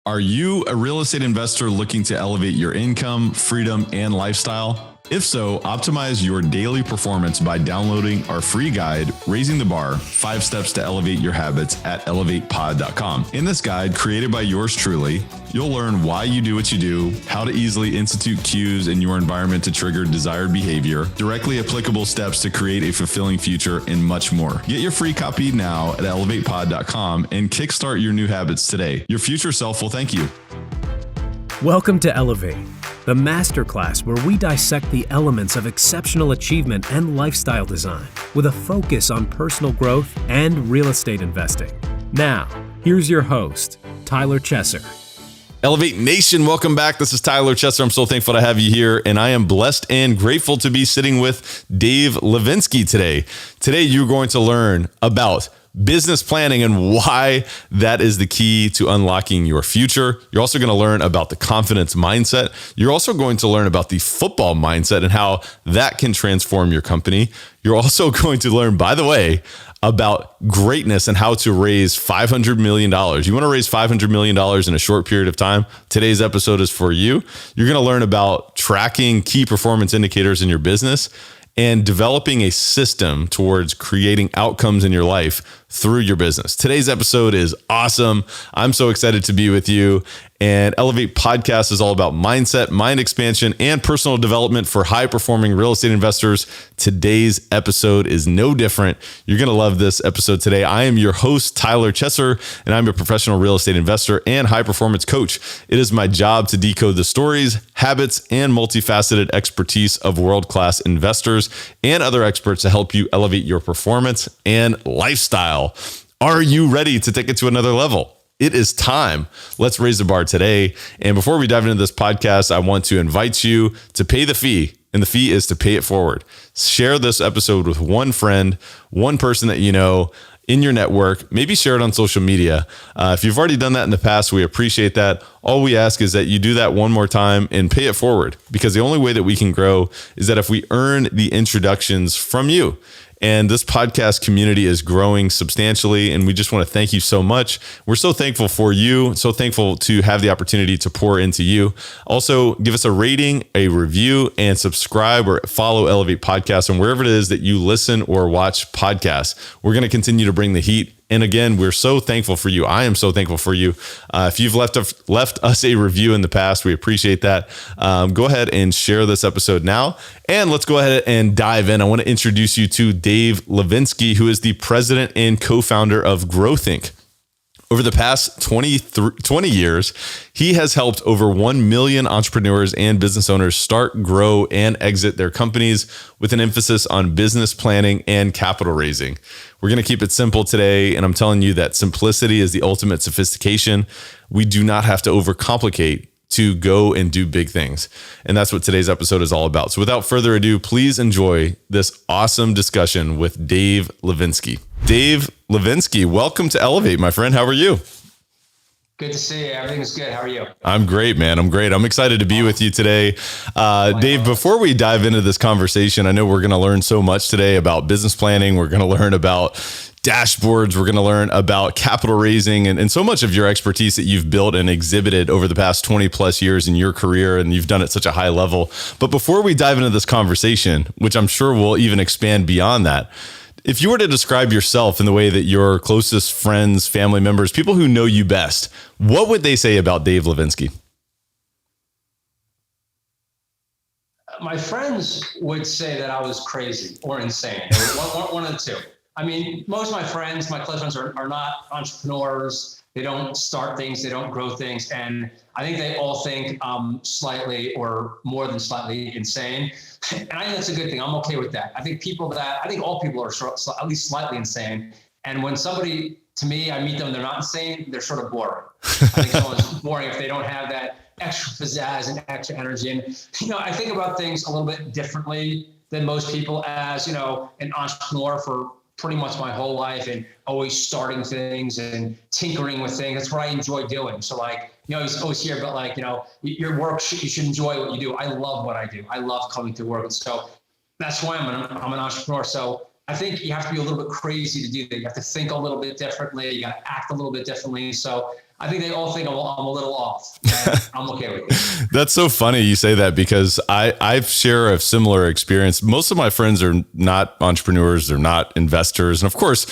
Are you a real estate investor looking to elevate your income, freedom, and lifestyle? If so, optimize your daily performance by downloading our free guide, Raising the Bar, 5 Steps to Elevate Your Habits at elevatepod.com. In this guide, created by yours truly, you'll learn why you do what you do, how to easily institute cues in your environment to trigger desired behavior, directly applicable steps to create a fulfilling future, and much more. Get your free copy now at elevatepod.com and kickstart your new habits today. Your future self will thank you. Welcome to Elevate, the masterclass where we dissect the elements of exceptional achievement and lifestyle design with a focus on personal growth and real estate investing. Now, here's your host, Tyler Chesser. Elevate Nation, welcome back. This is Tyler Chesser. I'm so thankful to have you here, and I am blessed and grateful to be sitting with Dave Lavinsky today. Today, you're going to learn about business planning and why that is the key to unlocking your future. You're also going to learn about the confidence mindset. You're also going to learn about the football mindset and how that can transform your company. You're also going to learn, by the way, about greatness and how to raise $500 million. You want to raise $500 million in a short period of time? Today's episode is for you. You're going to learn about tracking key performance indicators in your business and developing a system towards creating outcomes in your life through your business. Today's episode is awesome. I'm so excited to be with you. And Elevate Podcast is all about mindset, mind expansion, and personal development for high-performing real estate investors. Today's episode is no different. You're going to love this episode today. I am your host, Tyler Chesser, and I'm a professional real estate investor and high-performance coach. It is my job to decode the stories, habits, and multifaceted expertise of world-class investors and other experts to help you elevate your performance and lifestyle. Are you ready to take it to another level? It is time. Let's raise the bar today. And before we dive into this podcast, I want to invite you to pay the fee. And the fee is to pay it forward. Share this episode with one friend, one person that you know in your network. Maybe share it on social media. If you've already done that in the past, we appreciate that. All we ask is that you do that one more time and pay it forward, because the only way that we can grow is that if we earn the introductions from you. And this podcast community is growing substantially, and we just want to thank you so much. We're so thankful for you, so thankful to have the opportunity to pour into you. Also, give us a rating, a review, and subscribe or follow Elevate Podcast and wherever it is that you listen or watch podcasts. We're going to continue to bring the heat. And again, we're so thankful for you. I am so thankful for you. If you've left us a review in the past, we appreciate that. Go ahead and share this episode now. And let's go ahead and dive in. I want to introduce you to Dave Lavinsky, who is the president and co-founder of Growthink. Over the past 20 years, he has helped over 1 million entrepreneurs and business owners start, grow, and exit their companies with an emphasis on business planning and capital raising. We're going to keep it simple today, and I'm telling you that simplicity is the ultimate sophistication. We do not have to overcomplicate to go and do big things. And that's what today's episode is all about. So without further ado, please enjoy this awesome discussion with Dave Lavinsky. Dave Lavinsky, welcome to Elevate, my friend. How are you? Good to see you. Everything's good. How are you? I'm great, man. I'm great. I'm excited to be with you today. Dave, before we dive into this conversation, I know we're going to learn so much today about business planning. We're going to learn about dashboards. We're going to learn about capital raising and so much of your expertise that you've built and exhibited over the past 20 plus years in your career. And you've done it at such a high level. But before we dive into this conversation, which I'm sure will even expand beyond that, if you were to describe yourself in the way that your closest friends, family members, people who know you best, what would they say about Dave Lavinsky? My friends would say that I was crazy or insane. One of the two. I mean, most of my friends, my close friends are not entrepreneurs. They don't start things. They don't grow things. And I think they all think I'm slightly or more than slightly insane. And I think that's a good thing. I'm okay with that. I think all people are at least slightly insane. And when somebody, to me, I meet them, they're not insane, they're sort of boring. I think someone's boring if they don't have that extra pizzazz and extra energy. And, I think about things a little bit differently than most people as, an entrepreneur for pretty much my whole life and always starting things and tinkering with things. That's what I enjoy doing. So you always hear about your work, you should enjoy what you do. I love what I do. I love coming to work. And so that's why I'm an entrepreneur. So I think you have to be a little bit crazy to do that. You have to think a little bit differently. You got to act a little bit differently. So I think they all think I'm a little off. And I'm okay with it. That's so funny you say that, because I share a similar experience. Most of my friends are not entrepreneurs, they're not investors. And of course,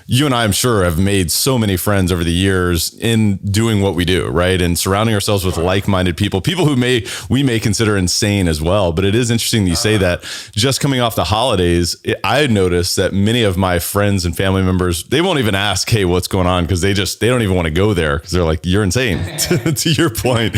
you and I, I'm sure, have made so many friends over the years in doing what we do, right? And surrounding ourselves with like-minded people who we may consider insane as well. But it is interesting that you say that. Just coming off the holidays, I noticed that many of my friends and family members, they won't even ask, hey, what's going on? Because they don't even want to go there, because they're like, you're insane, to your point.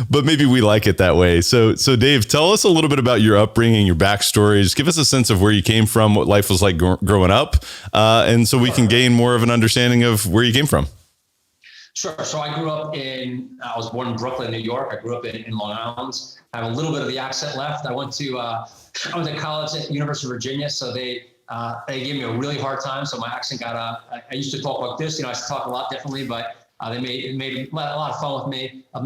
But maybe we like it that way. So Dave, tell us a little bit about your upbringing, your backstory. Just give us a sense of where you came from, what life was like growing up, and so we can gain more of an understanding of where you came from. Sure. So I was born in Brooklyn, New York. I grew up in Long Island. I have a little bit of the accent left. I went to college at University of Virginia, so they gave me a really hard time. So my accent I used to talk like this. I used to talk a lot differently, but they made a lot of fun with me. I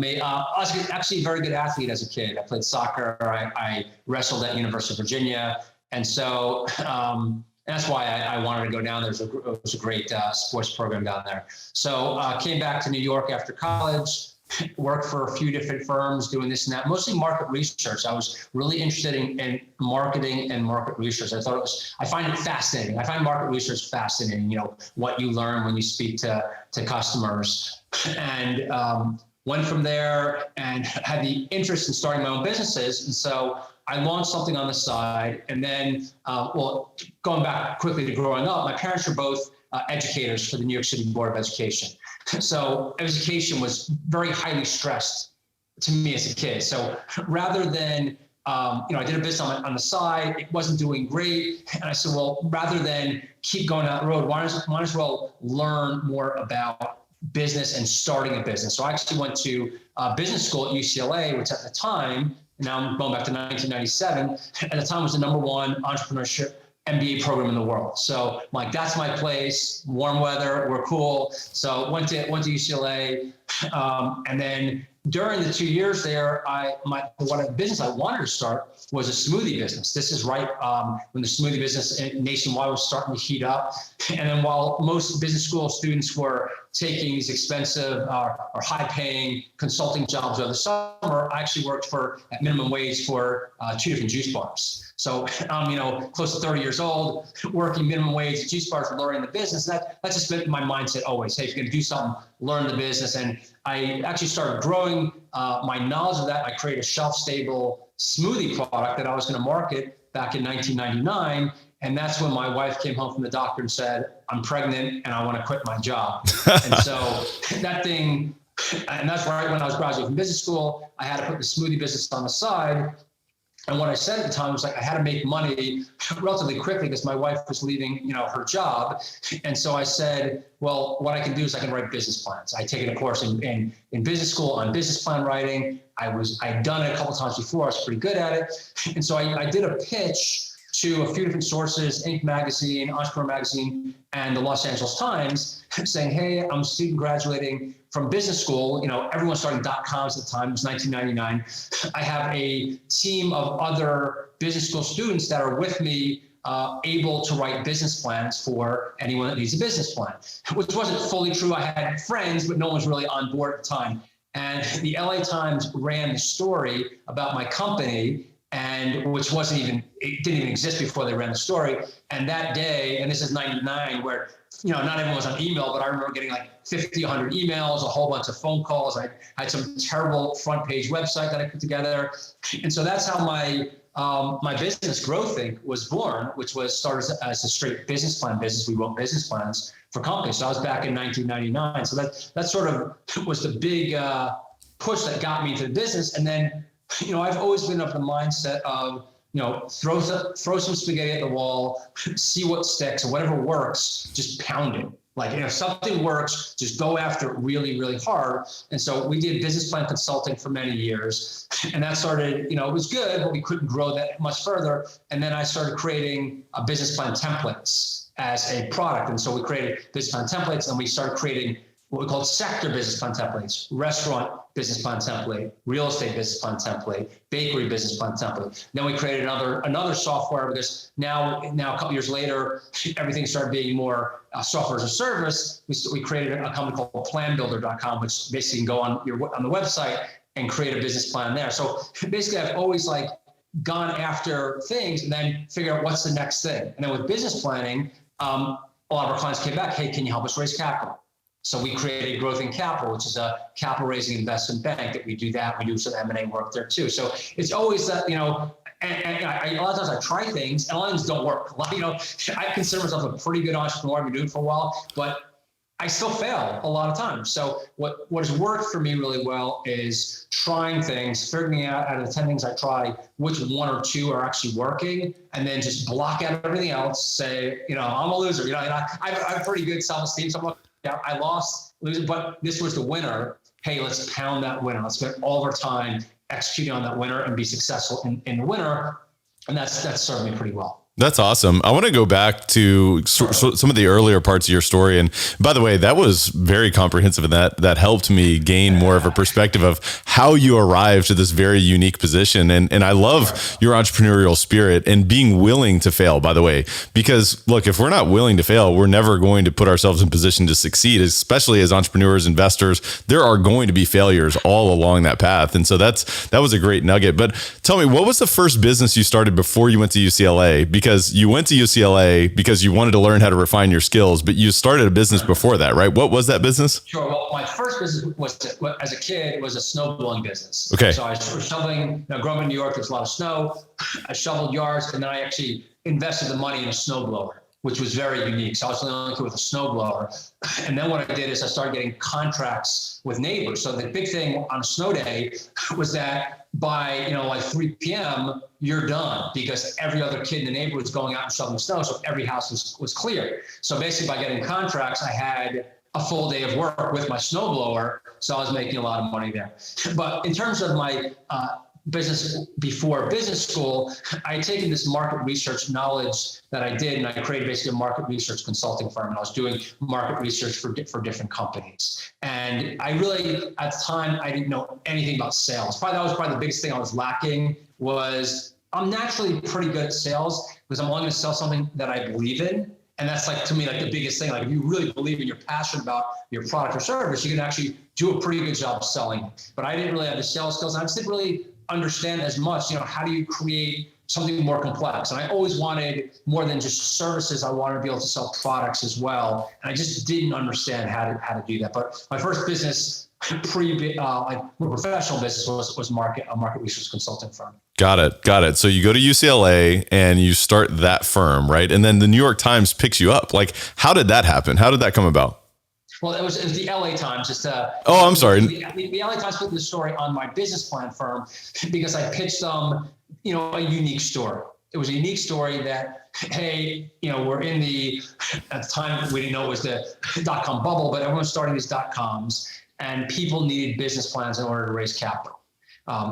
was actually a very good athlete as a kid. I played soccer. I wrestled at University of Virginia, and so that's why I wanted to go down there. It was a great sports program down there. So came back to New York after college. Worked for a few different firms doing this and that, mostly market research. I was really interested in marketing and market research. I find it fascinating. I find market research fascinating, what you learn when you speak to customers. And went from there and had the interest in starting my own businesses. And so I launched something on the side. And then, going back quickly to growing up, my parents were both educators for the New York City Board of Education. So education was very highly stressed to me as a kid. So rather than, I did a business on the side, it wasn't doing great. And I said, well, rather than keep going down the road, might as well learn more about business and starting a business. So I actually went to business school at UCLA, which at the time, now I'm going back to 1997, at the time was the #1 entrepreneurship MBA program in the world. So I'm like, that's my place, warm weather, we're cool. So went to UCLA. And then during the 2 years there, the business I wanted to start was a smoothie business. This is right when the smoothie business nationwide was starting to heat up. And then while most business school students were taking these expensive or high-paying consulting jobs over the summer, I actually worked at minimum wage for 2 different juice bars. So I'm, close to 30 years old, working minimum wage at juice bars, learning the business. That's just been my mindset always. Hey, if you're going to do something, learn the business. And I actually started growing my knowledge of that. I created a shelf-stable smoothie product that I was going to market back in 1999. And that's when my wife came home from the doctor and said, I'm pregnant and I want to quit my job. And so and that's right when I was graduating from business school, I had to put the smoothie business on the side. And what I said at the time was I had to make money relatively quickly because my wife was leaving, her job. And so I said, well, what I can do is I can write business plans. I'd taken a course in business school on business plan writing. I'd done it a couple of times before. I was pretty good at it. And so I did a pitch to a few different sources, Inc. magazine, Entrepreneur magazine, and the Los Angeles Times, saying, hey, I'm a student graduating from business school. Everyone starting .coms at the time. It was 1999. I have a team of other business school students that are with me, able to write business plans for anyone that needs a business plan, which wasn't fully true. I had friends, but no one was really on board at the time. And the LA Times ran the story about my company, and which it didn't even exist before they ran the story. And that day, and this is 99, where not everyone was on email, but I remember getting like 50, 100 emails, a whole bunch of phone calls. I had some terrible front page website that I put together. And so that's how my business Growthink was born, which was started as a straight business plan business. We wrote business plans for companies. So I was back in 1999. So that sort of was the big push that got me into the business. And then, I've always been of the mindset of, throw some spaghetti at the wall, see what sticks, and whatever works, just pound it. Like, if something works, just go after it really, really hard. And so we did business plan consulting for many years. And that started, it was good, but we couldn't grow that much further. And then I started creating business plan templates as a product. And so we created business plan templates, and we started creating what we call sector business plan templates: restaurant business plan template, real estate business plan template, bakery business plan template. Then we created another software because now a couple years later, everything started being more software as a service. We created a company called planbuilder.com, which basically you can go on the website and create a business plan there. So basically, I've always gone after things and then figure out what's the next thing. And then with business planning, a lot of our clients came back, hey, can you help us raise capital? So we created Growthink Capital, which is a capital raising investment bank that we do that. We do some M&A work there too. So it's always that, and a lot of times I try things and a lot of things don't work. I consider myself a pretty good entrepreneur. I've been doing it for a while, but I still fail a lot of times. So what has worked for me really well is trying things, figuring out of the 10 things I try, which one or two are actually working, and then just block out everything else. Say, I'm a loser. I have pretty good self-esteem. So I'm like, yeah, I lost, losing, but this was the winner. Hey, let's pound that winner. Let's spend all of our time executing on that winner and be successful in the winner. And that's served me pretty well. That's awesome. I want to go back to some of the earlier parts of your story. And by the way, that was very comprehensive, and that helped me gain more of a perspective of how you arrived to this very unique position. And I love your entrepreneurial spirit and being willing to fail, by the way, because look, if we're not willing to fail, we're never going to put ourselves in position to succeed, especially as entrepreneurs, investors. There are going to be failures all along that path. And so that was a great nugget. But tell me, what was the first business you started before you went to UCLA? Because you went to UCLA because you wanted to learn how to refine your skills, but you started a business before that, right? What was that business? Sure. Well, my first business was, as a kid, was a snowblowing business. Okay. So I was shoveling, growing up in New York, there's a lot of snow. I shoveled yards, and then I actually invested the money in a snowblower, which was very unique. So I was the only kid with a snowblower. And then what I did is I started getting contracts with neighbors. So the big thing on a snow day was that by 3 p.m., you're done, because every other kid in the neighborhood was going out and shoveling snow. So every house was clear. So basically by getting contracts, I had a full day of work with my snowblower. So I was making a lot of money there. But in terms of my business before business school, I had taken this market research knowledge that I did, and I created basically a market research consulting firm. And I was doing market research for different companies. And I really, at the time, I didn't know anything about sales. That was probably the biggest thing I was lacking. Was I'm naturally pretty good at sales because I'm only going to sell something that I believe in. And that's to me, the biggest thing. If you really believe in, you're passionate about your product or service, you can actually do a pretty good job selling. But I didn't really have the sales skills. I just didn't really understand as much, how do you create something more complex? And I always wanted more than just services. I wanted to be able to sell products as well. And I just didn't understand how to do that. But my first business, professional business, was a market research consulting firm. Got it. So you go to UCLA and you start that firm, right? And then the New York Times picks you up. How did that happen? How did that come about? Well, it was the LA Times. I'm sorry. The LA Times put the story on my business plan firm because I pitched them, a unique story. It was a unique story that, hey, we're at the time we didn't know it was the .com bubble, but everyone's starting these .coms, and people needed business plans in order to raise capital.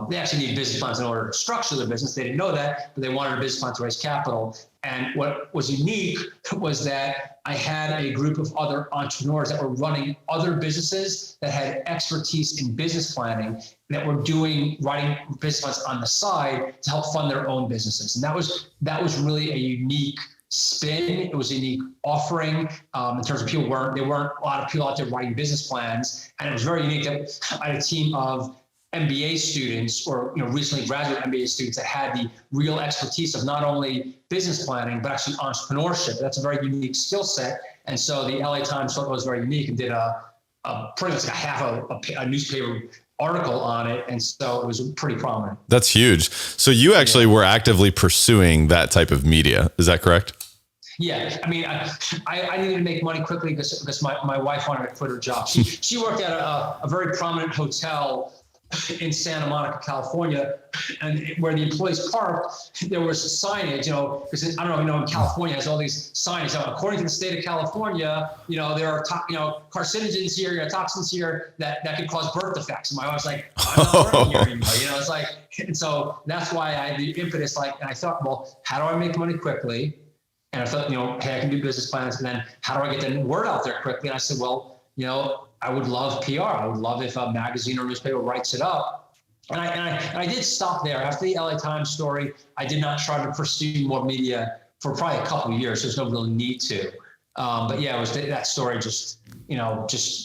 They actually need business plans in order to structure their business. They didn't know that, but they wanted a business plan to raise capital. And what was unique was that I had a group of other entrepreneurs that were running other businesses that had expertise in business planning, that were writing business plans on the side to help fund their own businesses. And that was really a unique spin. It was a unique offering in terms of there weren't a lot of people out there writing business plans. And it was very unique that I had a team of MBA students or recently graduate MBA students that had the real expertise of not only business planning but actually entrepreneurship. That's a very unique skill set, and so the LA Times thought it was very unique and did a pretty much half a newspaper article on it, and so it was pretty prominent. That's huge. So you actually were actively pursuing that type of media, is that correct? Yeah, I mean, I needed to make money quickly because my wife wanted to quit her job. She worked at a very prominent hotel in Santa Monica, California, and where the employees parked, there was signage, because I don't know, in California has all these signs. According to the state of California, there are carcinogens here, toxins here that could cause birth defects. And my wife's like, I'm not working here anymore. And so that's why I had the impetus, and I thought, well, how do I make money quickly? And I thought, hey, I can do business plans. And then how do I get the word out there quickly? And I said, well, I would love PR. I would love if a magazine or newspaper writes it up. And I did stop there. After the LA Times story, I did not try to pursue more media for probably a couple of years. There's no real need to. But yeah, it was that story just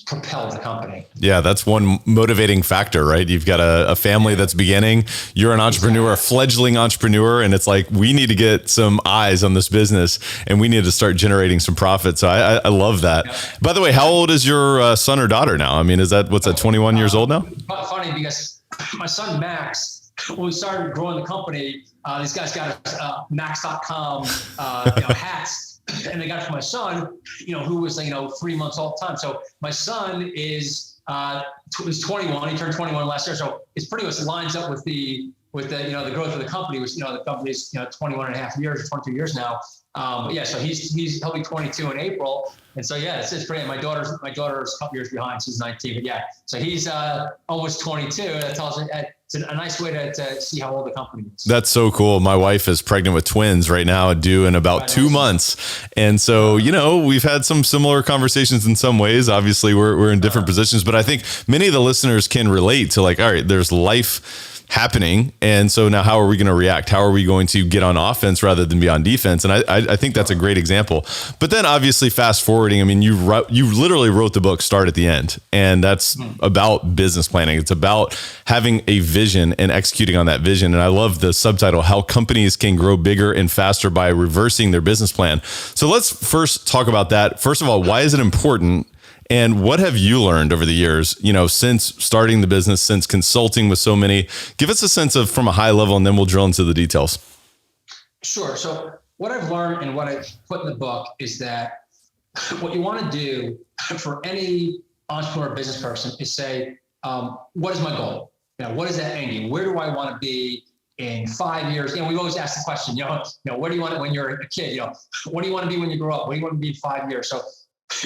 propelled the company. Yeah, that's one motivating factor, right? You've got a family that's beginning. You're an entrepreneur, a fledgling entrepreneur, and it's like, we need to get some eyes on this business and we need to start generating some profit. So I love that. Yeah. By the way, how old is your son or daughter now? I mean, is that, 21 years old now? Funny because my son, Max, when we started growing the company, these guys got Max.com hats. And they got it for my son, who was, 3 months old at the time. So my son is 21. He turned 21 last year. So it's pretty much lines up with the the growth of the company, which, the company's, 21 and a half years, 22 years now. But yeah, so he'll be 22 in April. And so, yeah, it's pretty, my daughter's a couple years behind. She's 19, but yeah, so he's almost 22. That tells me it's a nice way to see how old the company is. That's so cool. My wife is pregnant with twins right now, due in about 2 months. And so, we've had some similar conversations in some ways. Obviously we're in different positions, but I think many of the listeners can relate to, like, all right, there's life happening. And so now how are we going to react? How are we going to get on offense rather than be on defense? And I think that's a great example. But then obviously fast forwarding, I mean, you literally wrote the book Start at the End. And that's about business planning. It's about having a vision and executing on that vision. And I love the subtitle, How Companies Can Grow Bigger and Faster by Reversing Their Business Plan. So let's first talk about that. First of all, why is it important? And what have you learned over the years, since starting the business, since consulting with so many? Give us a sense of from a high level, and then we'll drill into the details. Sure. So what I've learned and what I put in the book is that what you want to do for any entrepreneur business person is say, what is my goal? What is that end game? Where do I want to be in 5 years? We always ask the question, where do you want it when you're a kid? What do you want to be when you grow up? What do you want to be in 5 years? So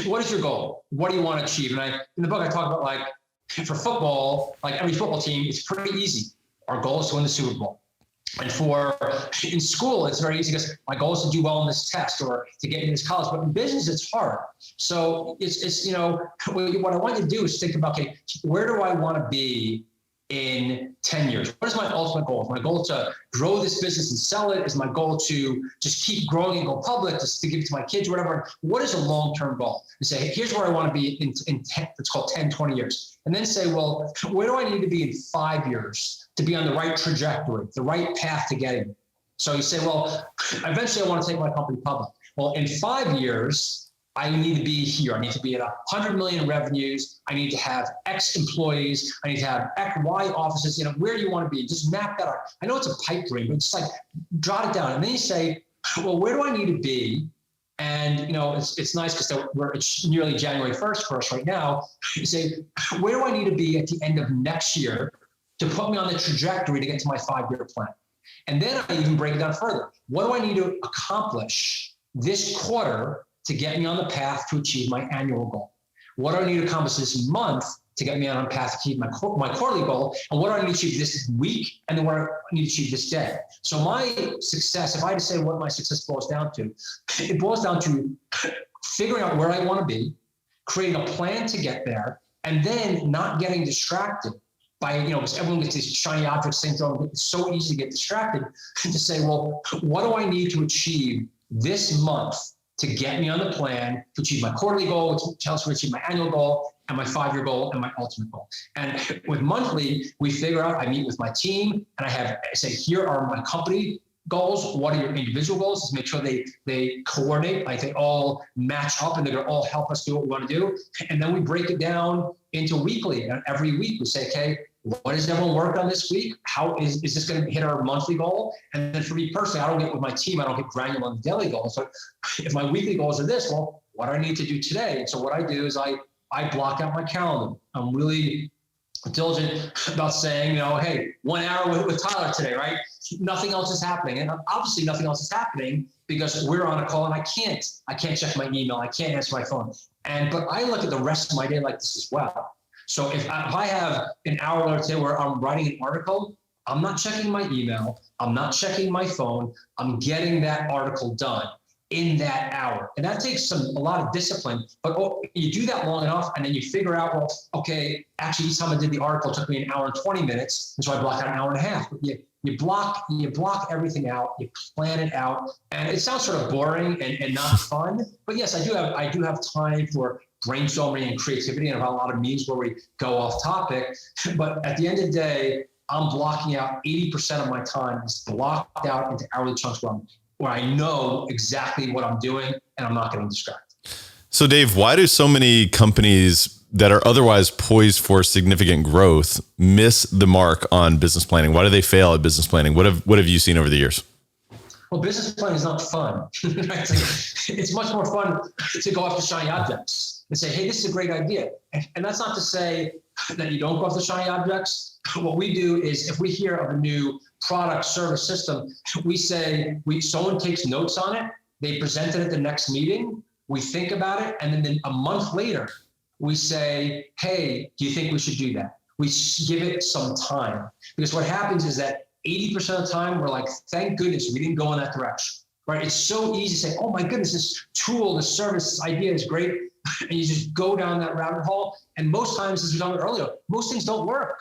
what is your goal? What do you want to achieve? And in the book, I talk about, like, for football, like every football team, it's pretty easy. Our goal is to win the Super Bowl. And in school, it's very easy because my goal is to do well in this test or to get into this college. But in business, it's hard. So it's what I want you to do is think about, okay, where do I want to be in 10 years? What is my ultimate goal? Is my goal to grow this business and sell it? Is my goal to just keep growing and go public, just to give it to my kids or whatever? What is a long-term goal? And say, hey, here's where I want to be in 10, it's called 10, 20 years. And then say, well, where do I need to be in 5 years to be on the right trajectory, the right path to getting it? So you say, well, eventually I want to take my company public. Well, in 5 years, I need to be here. I need to be at 100 million revenues. I need to have X employees. I need to have X, Y offices. Where do you want to be? Just map that out. I know it's a pipe dream, but just like jot it down. And then you say, well, where do I need to be? And it's nice because it's nearly January 1st for us right now. You say, where do I need to be at the end of next year to put me on the trajectory to get to my 5-year plan? And then I even break it down further. What do I need to accomplish this quarter to get me on the path to achieve my annual goal? What do I need to accomplish this month to get me on a path to achieve my quarterly goal? And what do I need to achieve this week? And then what do I need to achieve this day? So my success, if I had to say what my success boils down to, it boils down to figuring out where I want to be, creating a plan to get there, and then not getting distracted by, because everyone gets this shiny object syndrome. It's so easy to get distracted to say, well, what do I need to achieve this month to get me on the plan to achieve my quarterly goal, to achieve my annual goal, and my 5-year goal, and my ultimate goal? And with monthly, we figure out, I meet with my team, and I say, here are my company goals. What are your individual goals? Just make sure they coordinate, like they all match up, and they're gonna all help us do what we want to do. And then we break it down into weekly. And every week we say, okay, what has everyone worked on this week? How is this going to hit our monthly goal? And then for me personally, I don't get with my team, I don't get granular on the daily goals. So if my weekly goals are this, well, what do I need to do today? And so what I do is I block out my calendar. I'm really diligent about saying, hey, 1 hour with Tyler today, right? Nothing else is happening. And obviously nothing else is happening because we're on a call and I can't check my email. I can't answer my phone. But I look at the rest of my day like this as well. So if I have an hour or two where I'm writing an article, I'm not checking my email. I'm not checking my phone. I'm getting that article done. in that hour. And that takes a lot of discipline, but you do that long enough and then you figure out, well, okay, actually each time I did the article, it took me an hour and 20 minutes. And so I blocked out an hour and a half. But you block everything out, you plan it out. And it sounds sort of boring and not fun, but yes, I do have time for brainstorming and creativity, and I've had a lot of meetings where we go off topic. But at the end of the day, I'm blocking out 80% of my time is blocked out into hourly chunks where I know exactly what I'm doing and I'm not getting distracted. So Dave, why do so many companies that are otherwise poised for significant growth miss the mark on business planning? Why do they fail at business planning? What have you seen over the years? Well, business planning is not fun. It's much more fun to go after shiny objects and say, hey, this is a great idea. And that's not to say that you don't go after shiny objects. What we do is if we hear of a new product, service, system, we say, someone takes notes on it, they present it at the next meeting, we think about it, and then a month later, we say, hey, do you think we should do that? We give it some time. Because what happens is that 80% of the time, we're like, thank goodness we didn't go in that direction, right? It's so easy to say, oh my goodness, this tool, this service, this idea is great. And you just go down that rabbit hole. And most times, as we talked about earlier, most things don't work.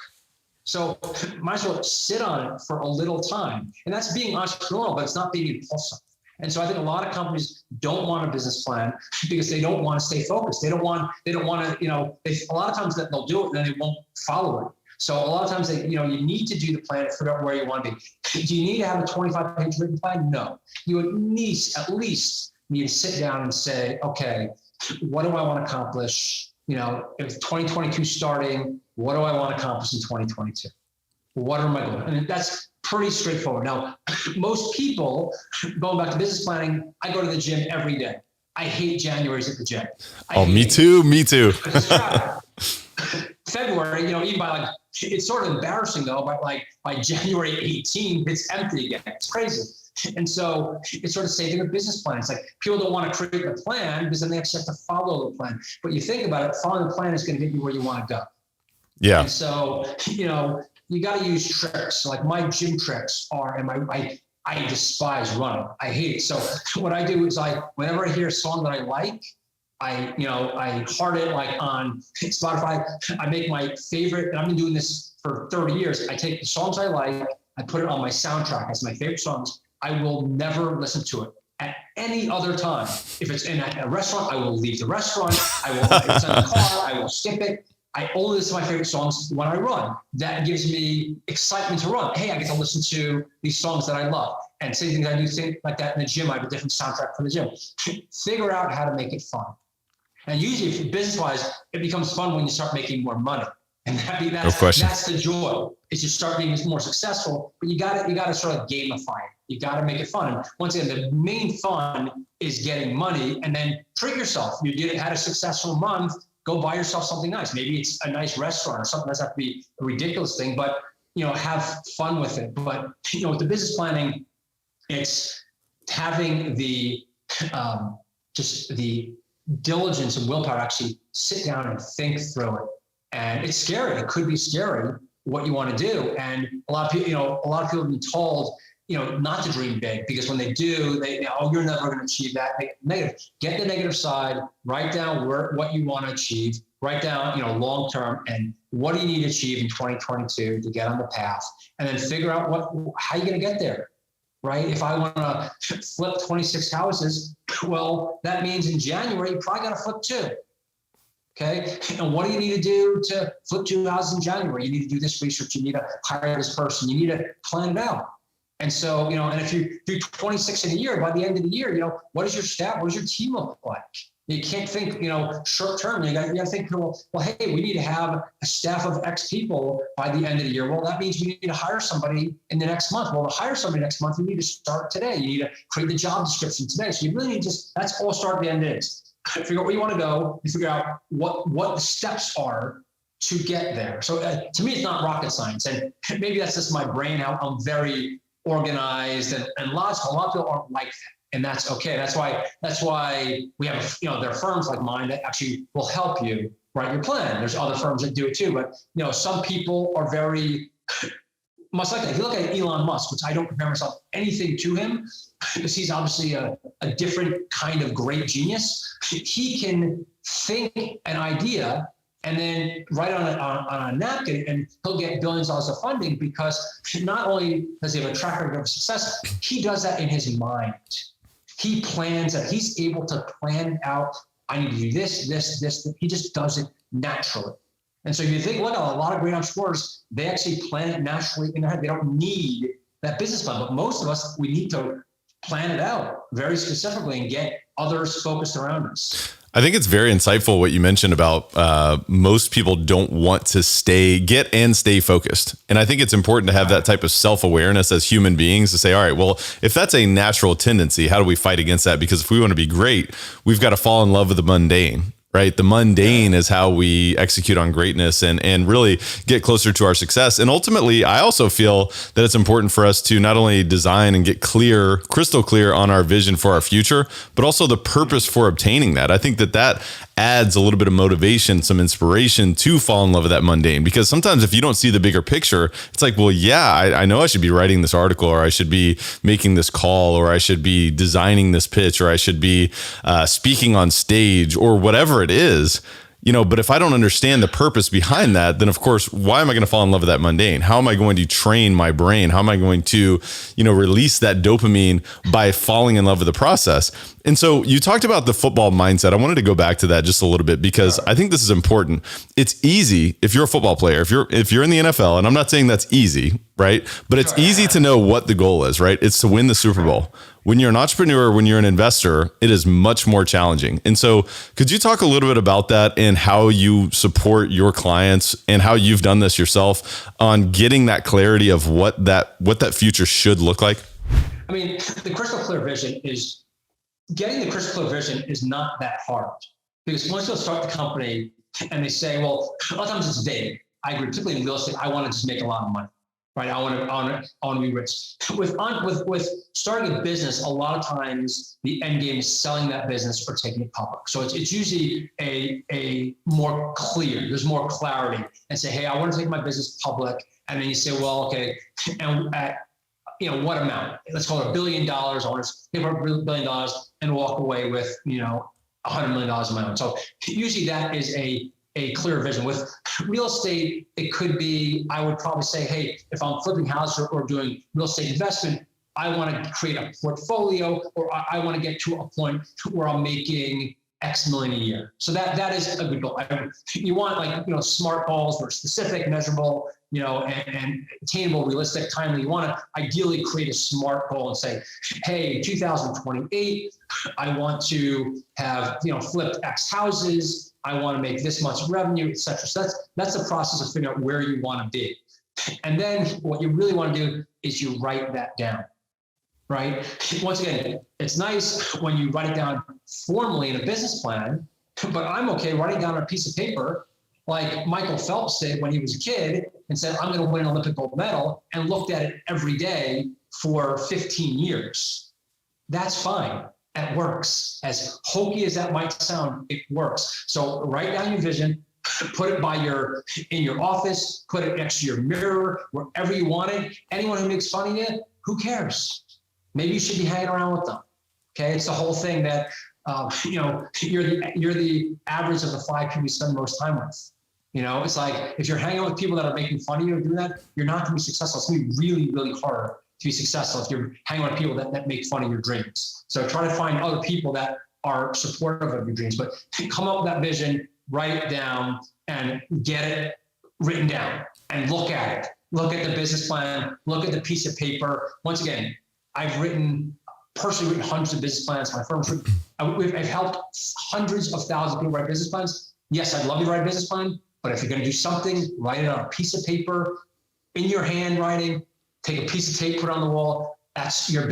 So might as well sit on it for a little time. And that's being entrepreneurial, but it's not being impulsive. And so I think a lot of companies don't want a business plan because they don't want to stay focused. They don't want to, a lot of times that they'll do it and then they won't follow it. So a lot of times you need to do the plan to figure out where you want to be. Do you need to have a 25-page written plan? No. You at least need to sit down and say, okay, what do I want to accomplish? If 2022 is starting, what do I want to accomplish in 2022? What are my goals? And that's pretty straightforward. Now, most people, going back to business planning, I go to the gym every day. I hate Januaries at the gym. Me too. February, even by it's sort of embarrassing though, but by January 18th, it's empty again. It's crazy. And so it's sort of same thing with business plans. Like people don't want to create the plan because then they actually have to follow the plan. But you think about it, following the plan is going to get you where you want to go. Yeah. And so, you got to use tricks. Like my gym tricks are, I despise running. I hate it. So what I do is whenever I hear a song that I like, I heart it on Spotify. I make my favorite, and I've been doing this for 30 years. I take the songs I like, I put it on my soundtrack as my favorite songs. I will never listen to it at any other time. If it's in a restaurant, I will leave the restaurant. If it's in the car, I will skip it. I only listen to my favorite songs when I run. That gives me excitement to run. Hey, I get to listen to these songs that I love. And same thing, I do things like that in the gym. I have a different soundtrack for the gym. Figure out how to make it fun. And usually, business-wise, it becomes fun when you start making more money. And that's the joy. Is you start being more successful, but you got to sort of gamify it. You got to make it fun. And once again, the main fun is getting money, and then treat yourself. You had a successful month. Go buy yourself something nice. Maybe it's a nice restaurant or something. Doesn't have to be a ridiculous thing, but have fun with it. But with the business planning, it's having the just the diligence and willpower to actually sit down and think through it. And it's scary. It could be scary what you want to do. And a lot of people, have been told, not to dream big, because when they do, you're never going to achieve that. Negative. Get the negative side, write down what you want to achieve, write down, long term, and what do you need to achieve in 2022 to get on the path, and then figure out how you're going to get there. Right? If I want to flip 26 houses, well, that means in January, you probably got to flip 2. Okay. And what do you need to do to flip 2 houses in January? You need to do this research. You need to hire this person. You need to plan it out. And so, and if you do 26 in a year, by the end of the year, what is your staff? What does your team look like? You can't think, short term. You got to think, well, hey, we need to have a staff of X people by the end of the year. Well, that means we need to hire somebody in the next month. Well, to hire somebody next month, you need to start today. You need to create the job description today. So you really need that's all start at the end is. Figure out where you want to go. You figure out what the steps are to get there. So to me, it's not rocket science. And maybe that's just my brain, how I'm very organized and logical. A lot of people aren't like that. And that's okay. That's why we have, there are firms like mine that actually will help you write your plan. There's other firms that do it too. But, some people are very much like that. If you look at Elon Musk, which I don't compare myself anything to him, because he's obviously a different kind of great genius. He can think an idea and then write on a napkin, and he'll get billions of dollars of funding, because not only does he have a track record of success, he does that in his mind. He plans it. He's able to plan out, I need to do this. He just does it naturally. And so you think, look, a lot of great entrepreneurs, they actually plan it naturally in their head. They don't need that business plan. But most of us, we need to plan it out very specifically and get others focused around us. I think it's very insightful what you mentioned about most people don't want to stay focused. And I think it's important to have that type of self-awareness as human beings to say, all right, well, if that's a natural tendency, how do we fight against that? Because if we want to be great, we've got to fall in love with the mundane. Right. The mundane is how we execute on greatness and really get closer to our success. And ultimately, I also feel that it's important for us to not only design and get crystal clear on our vision for our future, but also the purpose for obtaining that. I think that adds a little bit of motivation, some inspiration to fall in love with that mundane. Because sometimes if you don't see the bigger picture, it's like, well, yeah, I know I should be writing this article, or I should be making this call, or I should be designing this pitch, or I should be speaking on stage, or whatever it is. But if I don't understand the purpose behind that, then of course, why am I going to fall in love with that mundane? How am I going to train my brain? How am I going to, release that dopamine by falling in love with the process? And so you talked about the football mindset. I wanted to go back to that just a little bit, because I think this is important. It's easy if you're a football player, if you're in the NFL, and I'm not saying that's easy, right? But it's easy to know what the goal is, right? It's to win the Super Bowl. When you're an entrepreneur, when you're an investor, it is much more challenging. And so could you talk a little bit about that and how you support your clients and how you've done this yourself on getting that clarity of what that future should look like? I mean, the crystal clear vision is not that hard, because once you'll start the company and they say, well, a lot of times it's vague. I agree, particularly in real estate, I want to just make a lot of money. Right, I want to be rich. With starting a business, a lot of times the end game is selling that business or taking it public. So it's usually a more clear. There's more clarity, and say, hey, I want to take my business public, and then you say, well, okay, and at what amount? Let's call it $1 billion. I want to give up $1 billion and walk away with $100 million of my own. So usually that is a clear vision. With real estate, it could be, I would probably say, hey, if I'm flipping houses or doing real estate investment, I want to create a portfolio, or I want to get to a point where I'm making X million a year. So that is a good goal. You want smart goals that are specific, measurable, and attainable, realistic, timely. You want to ideally create a smart goal and say, hey, 2028, I want to have, flipped X houses. I want to make this much revenue, et cetera. So that's the process of figuring out where you want to be. And then what you really want to do is you write that down, right? Once again, it's nice when you write it down formally in a business plan, but I'm okay writing down on a piece of paper like Michael Phelps did when he was a kid and said, I'm going to win an Olympic gold medal, and looked at it every day for 15 years. That's fine. That works. As hokey as that might sound, it works. So write down your vision, put it in your office, put it next to your mirror, wherever you want it. Anyone who makes fun of you, who cares? Maybe you should be hanging around with them. Okay, it's the whole thing that you're the average of the 5 people you spend the most time with. It's like if you're hanging with people that are making fun of you and doing that, you're not going to be successful. It's going to be really, really hard to be successful if you're hanging with people that make fun of your dreams. So try to find other people that are supportive of your dreams, but come up with that vision, write it down, and get it written down, and look at it. Look at the business plan, look at the piece of paper. Once again, I've personally written hundreds of business plans. My firm's written, I've helped hundreds of thousands of people write business plans. Yes, I'd love you to write a business plan, but if you're going to do something, write it on a piece of paper in your handwriting. Take a piece of tape, put it on the wall. You're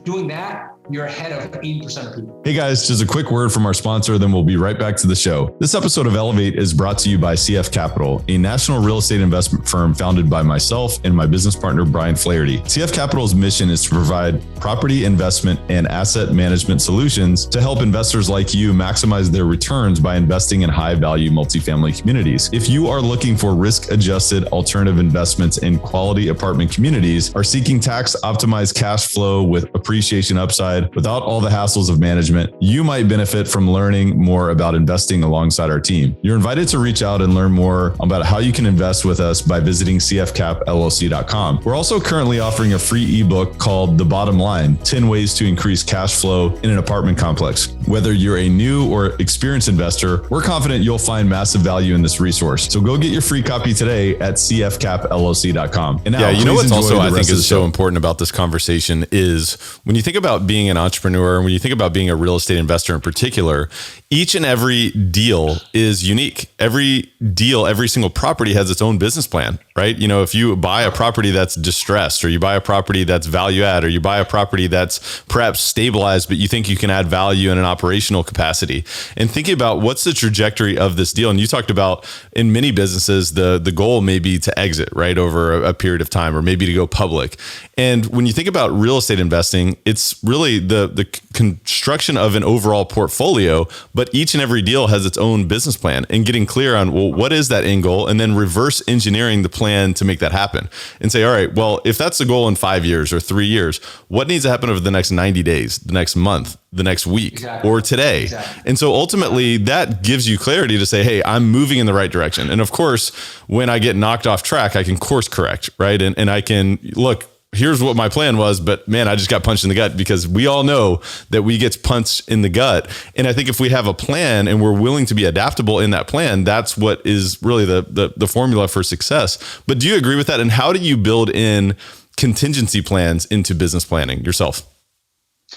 doing that you're ahead of 80% of people. Hey guys, just a quick word from our sponsor, then we'll be right back to the show. This episode of Elevate is brought to you by CF Capital, a national real estate investment firm founded by myself and my business partner, Brian Flaherty. CF Capital's mission is to provide property investment and asset management solutions to help investors like you maximize their returns by investing in high-value multifamily communities. If you are looking for risk-adjusted alternative investments in quality apartment communities, are seeking tax-optimized cash flow with appreciation upside without all the hassles of management, you might benefit from learning more about investing alongside our team. You're invited to reach out and learn more about how you can invest with us by visiting cfcapllc.com. We're also currently offering a free ebook called The Bottom Line, 10 Ways to Increase Cash Flow in an Apartment Complex. Whether you're a new or experienced investor, we're confident you'll find massive value in this resource. So go get your free copy today at cfcapllc.com. And now, yeah, you know what's also I think is so important about this conversation is when you think about being an entrepreneur, and when you think about being a real estate investor in particular, each and every deal is unique. Every deal, every single property has its own business plan, right? You know, if you buy a property that's distressed, or you buy a property that's value add, or you buy a property that's perhaps stabilized, but you think you can add value in an operational capacity, and thinking about what's the trajectory of this deal. And you talked about in many businesses, the goal may be to exit, right, over a period of time, or maybe to go public. And when you think about real estate investing, it's really the construction of an overall portfolio, but each and every deal has its own business plan, and getting clear on, well, what is that end goal? And then reverse engineering the plan to make that happen, and say, all right, well, if that's the goal in 5 years or 3 years, what needs to happen over the next 90 days, the next month, the next week, exactly, or today? Exactly. And so ultimately that gives you clarity to say, hey, I'm moving in the right direction. And of course, when I get knocked off track, I can course correct, right? And I can look, here's what my plan was, but man, I just got punched in the gut, because we all know that we get punched in the gut. And I think if we have a plan and we're willing to be adaptable in that plan, that's what is really the formula for success. But do you agree with that? And how do you build in contingency plans into business planning yourself?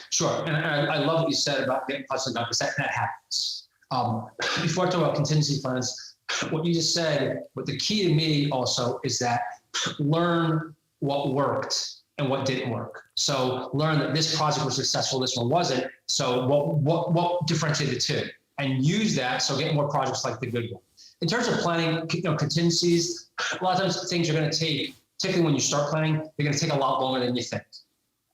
Sure. And I love what you said about getting punched in the gut, because that happens. Before I talk about contingency plans, what you just said, what the key to me also is that learn what worked and what didn't work. So learn that this project was successful, this one wasn't. So what differentiated the two, and use that. So get more projects like the good one. In terms of planning, contingencies, a lot of times things are going to take, particularly when you start planning, they're going to take a lot longer than you think.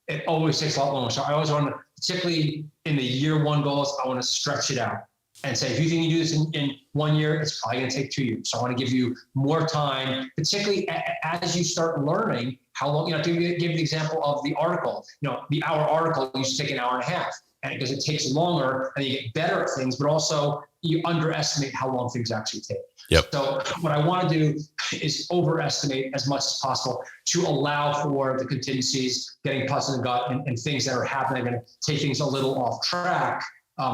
It always takes a lot longer. So I always want to, particularly in the year one goals, I want to stretch it out and say, if you think you do this in 1 year, it's probably going to take 2 years. So I want to give you more time, particularly as you start learning how long, to give you the example of the article, the hour article used to take an hour and a half, and because it takes longer and you get better at things, but also you underestimate how long things actually take. Yep. So what I want to do is overestimate as much as possible to allow for the contingencies, getting punched in the gut, and things that are happening and take things a little off track.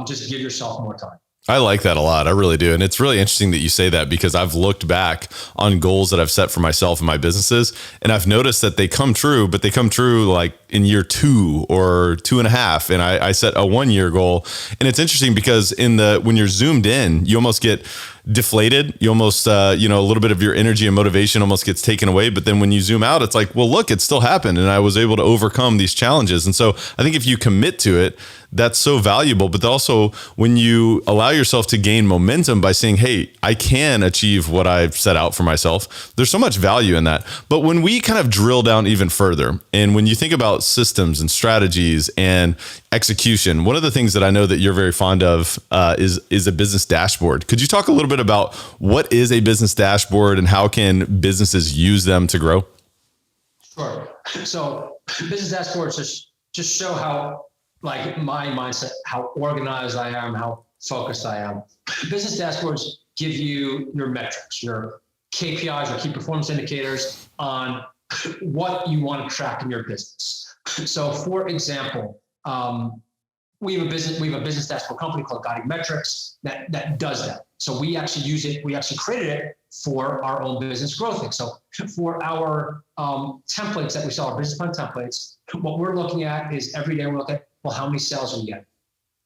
Just give yourself more time. I like that a lot. I really do. And it's really interesting that you say that, because I've looked back on goals that I've set for myself and my businesses, and I've noticed that they come true, but they come true like in year 2 or 2.5. And I set a 1 year goal. And it's interesting because when you're zoomed in, you almost get deflated. You almost, a little bit of your energy and motivation almost gets taken away. But then when you zoom out, it's like, well, look, it still happened, and I was able to overcome these challenges. And so I think if you commit to it, that's so valuable. But also when you allow yourself to gain momentum by saying, hey, I can achieve what I've set out for myself, there's so much value in that. But when we kind of drill down even further, and when you think about systems and strategies and execution, one of the things that I know that you're very fond of is a business dashboard. Could you talk a little bit about what is a business dashboard and how can businesses use them to grow? Sure. So business dashboards just show how, like, my mindset, how organized I am, how focused I am. Business dashboards give you your metrics, your KPIs, or key performance indicators on what you want to track in your business. So for example, we have a business dashboard company called Guiding Metrics that does that. So we actually use it. We actually created it for our own business Growthink. So for our templates that we sell, our business plan templates, what we're looking at is every day we look at, well, how many sales are we getting?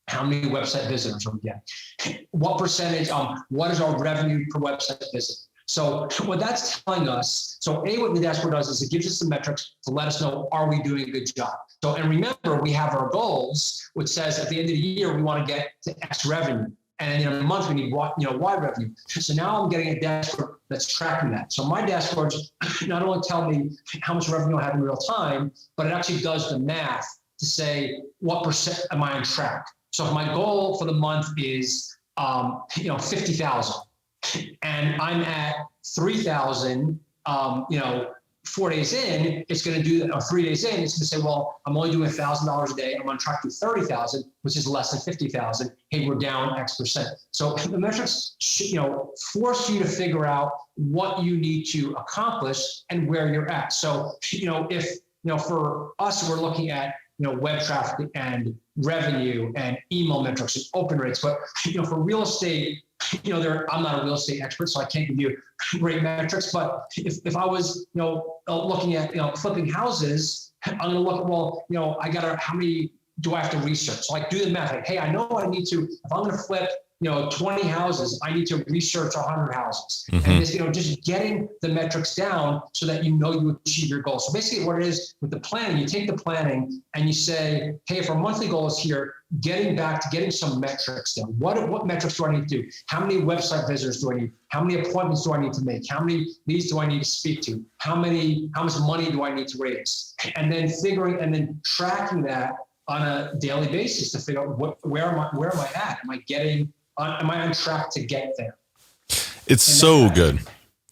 How many website visitors are we getting? What percentage? What is our revenue per website visit? So what that's telling us, so what the dashboard does is it gives us some metrics to let us know, are we doing a good job? So, and remember, we have our goals, which says at the end of the year, we want to get to X revenue. And in a month, we need Y revenue. So now I'm getting a dashboard that's tracking that. So my dashboards not only tell me how much revenue I have in real time, but it actually does the math to say what percent am I on track. So if my goal for the month is 50,000, and I'm at 3,000, 4 days in, it's going to do that, or 3 days in, it's going to say, well, I'm only doing $1,000 a day. I'm on track to 30,000, which is less than 50,000. Hey, we're down X percent. So the metrics, force you to figure out what you need to accomplish and where you're at. So, if, for us, we're looking at, web traffic and revenue and email metrics and open rates. But, for real estate, I'm not a real estate expert, so I can't give you great metrics. But if I was, looking at, flipping houses, I'm going to look at, how many do I have to research? So do the math. Hey, I know I need to, if I'm going to flip, 20 houses, I need to research 100 houses. Mm-hmm. And this, just getting the metrics down so that you achieve your goal. So basically what it is with the planning, you take the planning and you say, hey, if our monthly goal is here, getting some metrics down. What metrics do I need to do? How many website visitors do I need? How many appointments do I need to make? How many leads do I need to speak to? How much money do I need to raise? And then tracking that on a daily basis to figure out where am I at? Am I on track to get there? It's so good.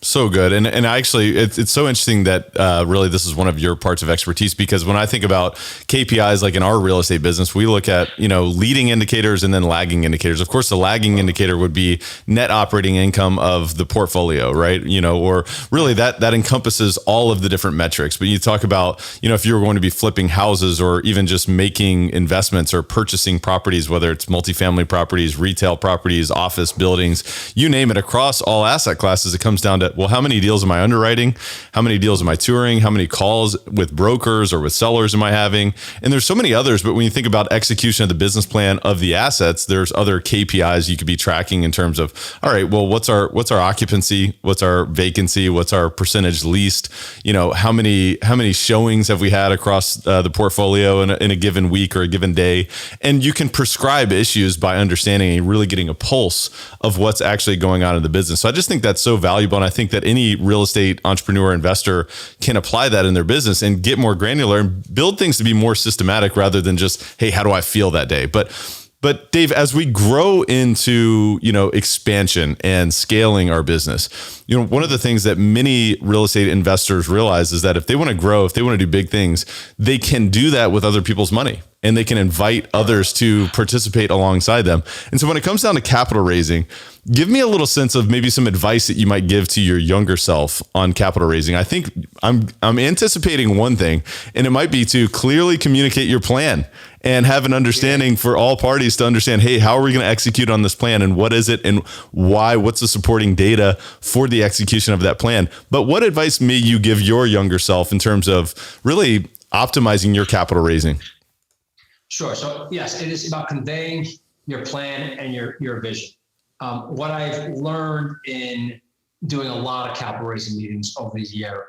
So good. And actually, it's so interesting that really this is one of your parts of expertise, because when I think about KPIs, like in our real estate business, we look at, leading indicators and then lagging indicators. Of course, the lagging indicator would be net operating income of the portfolio, right? Or really that encompasses all of the different metrics. But you talk about, if you're going to be flipping houses or even just making investments or purchasing properties, whether it's multifamily properties, retail properties, office buildings, you name it, across all asset classes, it comes down to, well, how many deals am I underwriting? How many deals am I touring? How many calls with brokers or with sellers am I having? And there's so many others, but when you think about execution of the business plan of the assets, there's other KPIs you could be tracking in terms of, all right, well, what's our occupancy? What's our vacancy? What's our percentage leased? How many showings have we had across the portfolio in a given week or a given day? And you can prescribe issues by understanding and really getting a pulse of what's actually going on in the business. So I just think that's so valuable. And I think that any real estate entrepreneur investor can apply that in their business and get more granular and build things to be more systematic rather than just, hey, how do I feel that day? But Dave, as we grow into, expansion and scaling our business, one of the things that many real estate investors realize is that if they want to grow, if they want to do big things, they can do that with other people's money, and they can invite others to participate alongside them. And so when it comes down to capital raising, give me a little sense of maybe some advice that you might give to your younger self on capital raising. I think I'm anticipating one thing, and it might be to clearly communicate your plan and have an understanding for all parties to understand, hey, how are we going to execute on this plan, and what is it, and why, what's the supporting data for the execution of that plan. But what advice may you give your younger self in terms of really optimizing your capital raising? Sure. So yes, it is about conveying your plan and your vision. What I've learned in doing a lot of capital raising meetings over the year,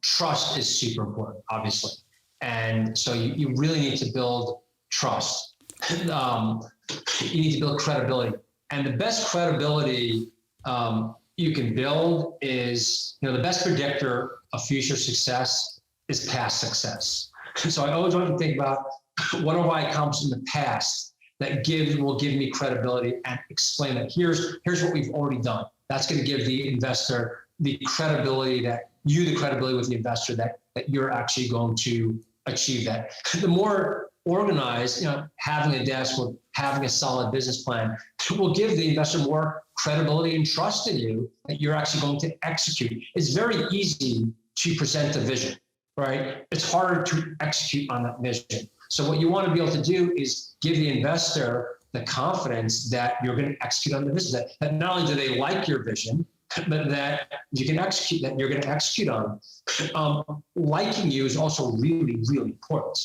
trust is super important, obviously. And so you really need to build trust. You need to build credibility. And the best credibility you can build is, the best predictor of future success is past success. So I always want to think about, what have I accomplished in the past that will give me credibility, and explain that here's what we've already done. That's going to give the investor the credibility with the investor that you're actually going to achieve that. The more organized, having a dashboard, having a solid business plan will give the investor more credibility and trust in you that you're actually going to execute. It's very easy to present a vision, right? It's harder to execute on that vision. So what you want to be able to do is give the investor the confidence that you're going to execute on the vision, that not only do they like your vision, but that you can execute, that you're going to execute on. Liking you is also really, really important,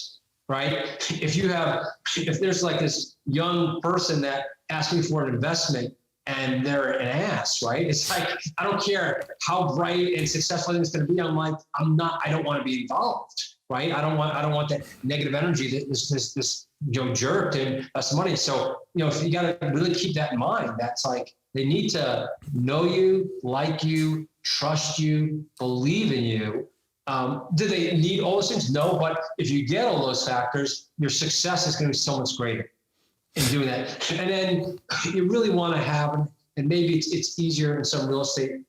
right? If there's like this young person that asking for an investment, and they're an ass, right? It's like, I don't care how bright and successful it's going to be. I don't want to be involved, right? I don't want that negative energy that this jerk to invest money. So, if you got to really keep that in mind, that's like, they need to know you, like you, trust you, believe in you. Do they need all those things? No, but if you get all those factors, your success is going to be so much greater in doing that. And then you really want to have, and maybe it's easier in some real estate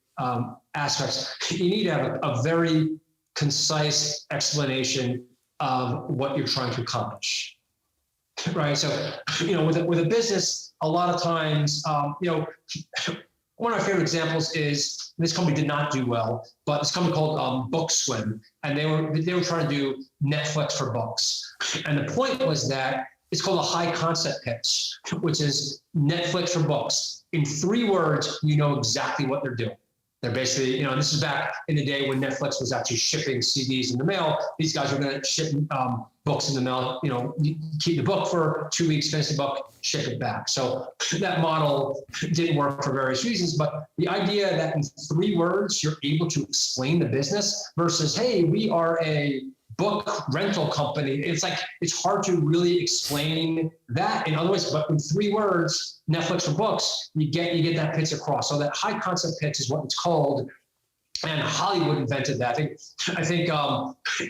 aspects, you need to have a very concise explanation of what you're trying to accomplish. Right. So, with a business, a lot of times, one of my favorite examples is this company did not do well, but this company called BookSwim, and they were trying to do Netflix for books. And the point was that it's called a high concept pitch, which is Netflix for books. In 3 words, you know exactly what they're doing. They're basically, this is back in the day when Netflix was actually shipping CDs in the mail. These guys were going to ship books in the mail. You keep the book for 2 weeks, finish the book, ship it back. So that model didn't work for various reasons. But the idea that in 3 words you're able to explain the business versus, hey, we are a book rental company. It's like, it's hard to really explain that in other ways, but in 3 words, Netflix for books, you get that pitch across. So that high concept pitch is what it's called. And Hollywood invented that. I think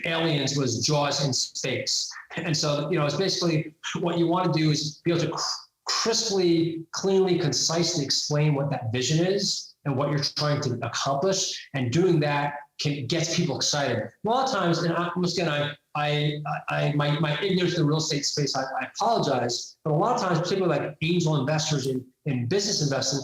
Aliens was Jaws in space. And so, it's basically what you want to do is be able to crisply, cleanly, concisely explain what that vision is and what you're trying to accomplish. And doing that gets people excited. A lot of times, and my ignorance in the real estate space, I apologize, but a lot of times, particularly like angel investors in business investing,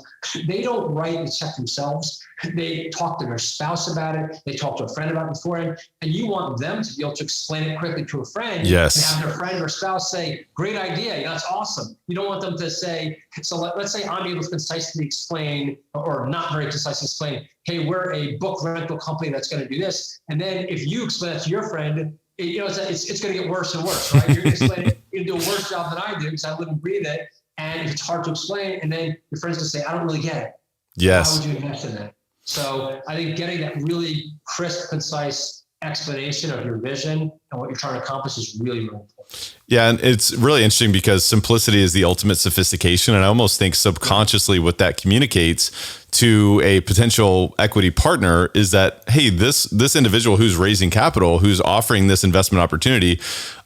they don't write the check themselves. They talk to their spouse about it. They talk to a friend about it beforehand, and you want them to be able to explain it quickly to a friend. Yes. And have their friend or spouse say, "Great idea, that's awesome." You don't want them to say, so let's say I'm able to concisely explain, or not very concisely explain, hey, we're a book rental company that's going to do this. And then if you explain that to your friend, it's going to get worse and worse, right? You're going to explain it, you do a worse job than I do because I live and breathe it. And if it's hard to explain, and then your friends will say, I don't really get it. Yes. How would you invest in that? So I think getting that really crisp, concise explanation of your vision and what you're trying to accomplish is really, really important. Yeah. And it's really interesting because simplicity is the ultimate sophistication. And I almost think subconsciously what that communicates to a potential equity partner is that, hey, this individual who's raising capital, who's offering this investment opportunity,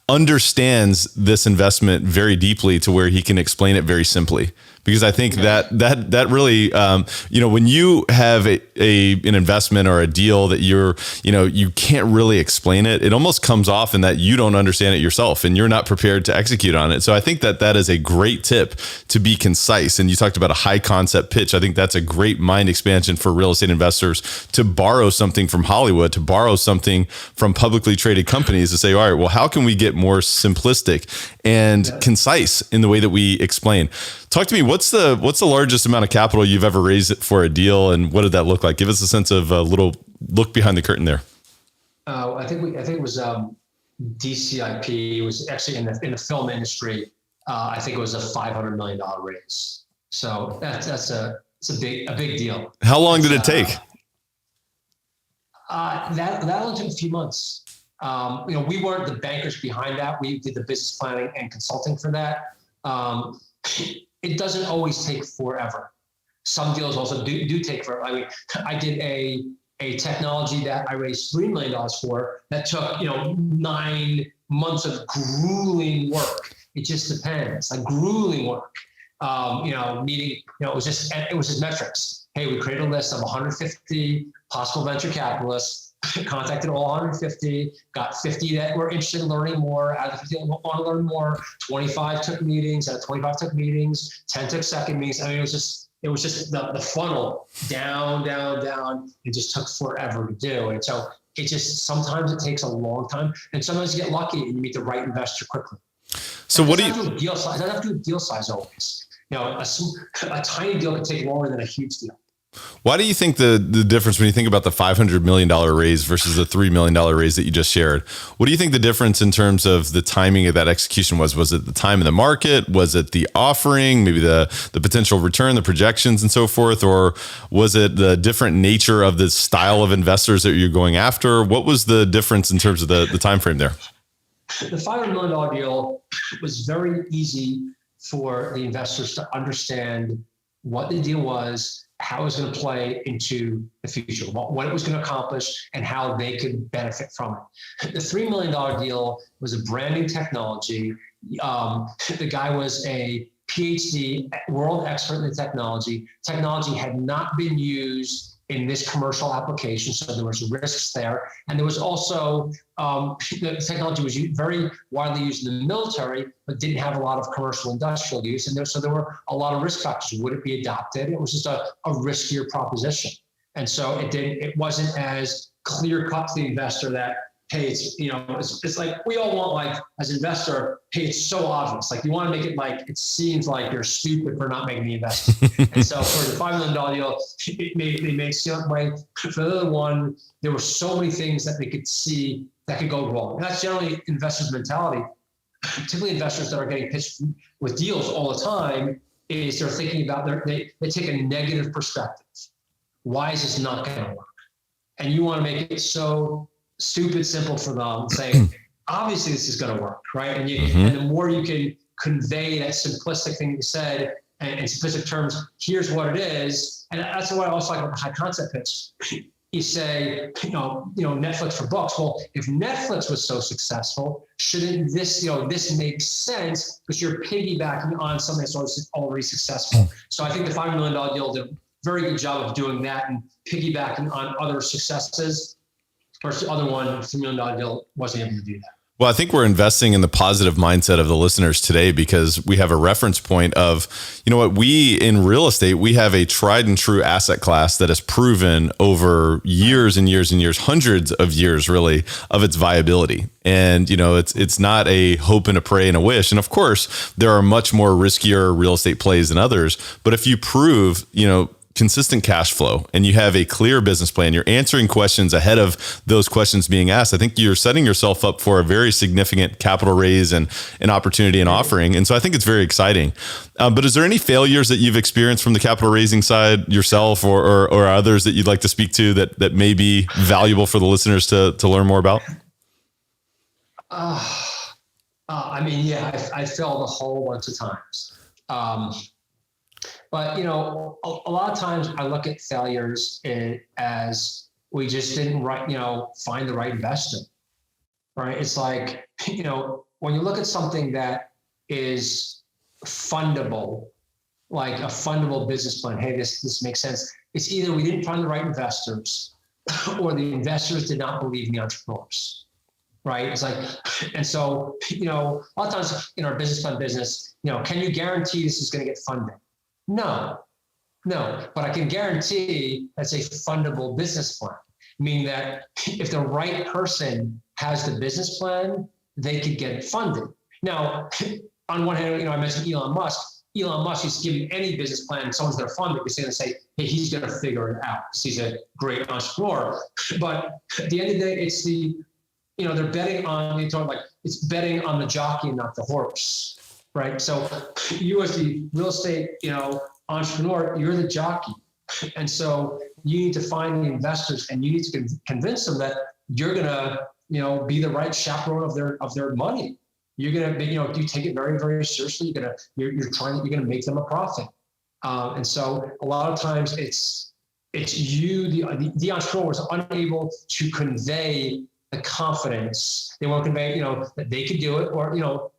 understands this investment very deeply to where he can explain it very simply. Because I think that really, when you have an investment or a deal that you can't really explain it, it almost comes off in that you don't understand it yourself and you're not prepared to execute on it. So I think that is a great tip, to be concise. And you talked about a high concept pitch. I think that's a great mind expansion for real estate investors, to borrow something from Hollywood, to borrow something from publicly traded companies, to say, all right, well, how can we get more simplistic and concise in the way that we explain? Talk to me. What's the largest amount of capital you've ever raised for a deal, and what did that look like? Give us a sense of a little look behind the curtain there. I think it was DCIP. It was actually in the film industry. I think it was a $500 million raise. So it's a big deal. How long did it take? That only took a few months. We weren't the bankers behind that. We did the business planning and consulting for that. It doesn't always take forever. Some deals also do take forever. I mean, I did a technology that I raised $3 million for that took 9 months of grueling work. It just depends, like grueling work. Meeting, it was just metrics. Hey, we created a list of 150 possible venture capitalists. Contacted all 150, got 50 that were interested in learning more. Out of the 50 that want to learn more, 25 took meetings. Out of 25 took meetings, 10 took second meetings. I mean, it was just the funnel down. It just took forever to do. And so sometimes it takes a long time, and sometimes you get lucky and you meet the right investor quickly. So what do you? Do deal size? I don't have to do deal size always. A tiny deal can take longer than a huge deal. Why do you think the difference when you think about the $500 million raise versus the $3 million raise that you just shared? What do you think the difference in terms of the timing of that execution was? Was it the time in the market? Was it the offering, maybe the potential return, the projections and so forth? Or was it the different nature of the style of investors that you're going after? What was the difference in terms of the time frame there? The $500 million deal was very easy for the investors to understand what the deal was, how it was going to play into the future, what it was going to accomplish, and how they could benefit from it. The $3 million deal was a brand new technology. The guy was a PhD, world expert in the technology. Technology had not been used in this commercial application, so there was risks there. And there was also, the technology was very widely used in the military, but didn't have a lot of commercial industrial use. And so there were a lot of risk factors. Would it be adopted? It was just a riskier proposition. And so it wasn't as clear cut to the investor that, hey, it's like, we all want, like, as an investor, hey, it's so obvious. Like, you want to make it like, it seems like you're stupid for not making the investment. And so for the $5 million deal, they made it way. For the other one, there were so many things that they could see that could go wrong. And that's generally investors' mentality. Typically, investors that are getting pitched with deals all the time is they're thinking about, they take a negative perspective. Why is this not going to work? And you want to make it so stupid simple for them, saying, obviously this is going to work, right? And and the more you can convey that simplistic thing you said and in simplistic terms, here's what it is. And that's what I also like about the high concept pitch. You say, Netflix for books. Well, if Netflix was so successful, shouldn't this, this makes sense because you're piggybacking on something that's already successful. So I think the $5 million deal did a very good job of doing that and piggybacking on other successes. Versus the other one, the $3 million deal, wasn't able to do that. Well, I think we're investing in the positive mindset of the listeners today because we have a reference point of, we in real estate, we have a tried and true asset class that has proven over years and years and years, hundreds of years really, of its viability. And, it's not a hope and a pray and a wish. And of course, there are much more riskier real estate plays than others. But if you prove, consistent cash flow and you have a clear business plan, you're answering questions ahead of those questions being asked, I think you're setting yourself up for a very significant capital raise and an opportunity and offering. And so I think it's very exciting. But is there any failures that you've experienced from the capital raising side yourself or others that you'd like to speak to that may be valuable for the listeners to learn more about? I failed a whole bunch of times. But, a lot of times I look at failures as we just didn't find the right investor, right? It's like, when you look at something that is fundable, like a fundable business plan, hey, this makes sense. It's either we didn't find the right investors or the investors did not believe in the entrepreneurs, right? It's like, and so, a lot of times in our business plan business, can you guarantee this is going to get funded? No, but I can guarantee that's a fundable business plan, meaning that if the right person has the business plan, they could get it funded. Now, on one hand, I mentioned Elon Musk. Elon Musk is giving any business plan, someone's going to fund it, because they're going to say, hey, he's going to figure it out because he's a great entrepreneur. But at the end of the day, it's they're betting on, it's betting on the jockey and not the horse. Right. So you as the real estate, entrepreneur, you're the jockey. And so you need to find the investors and you need to convince them that you're going to, be the right chaperone of their money. You're going to, you take it very, very seriously. You're going to make them a profit. And so a lot of times it's you, the entrepreneur was unable to convey the confidence. They won't convey, that they could do it, or,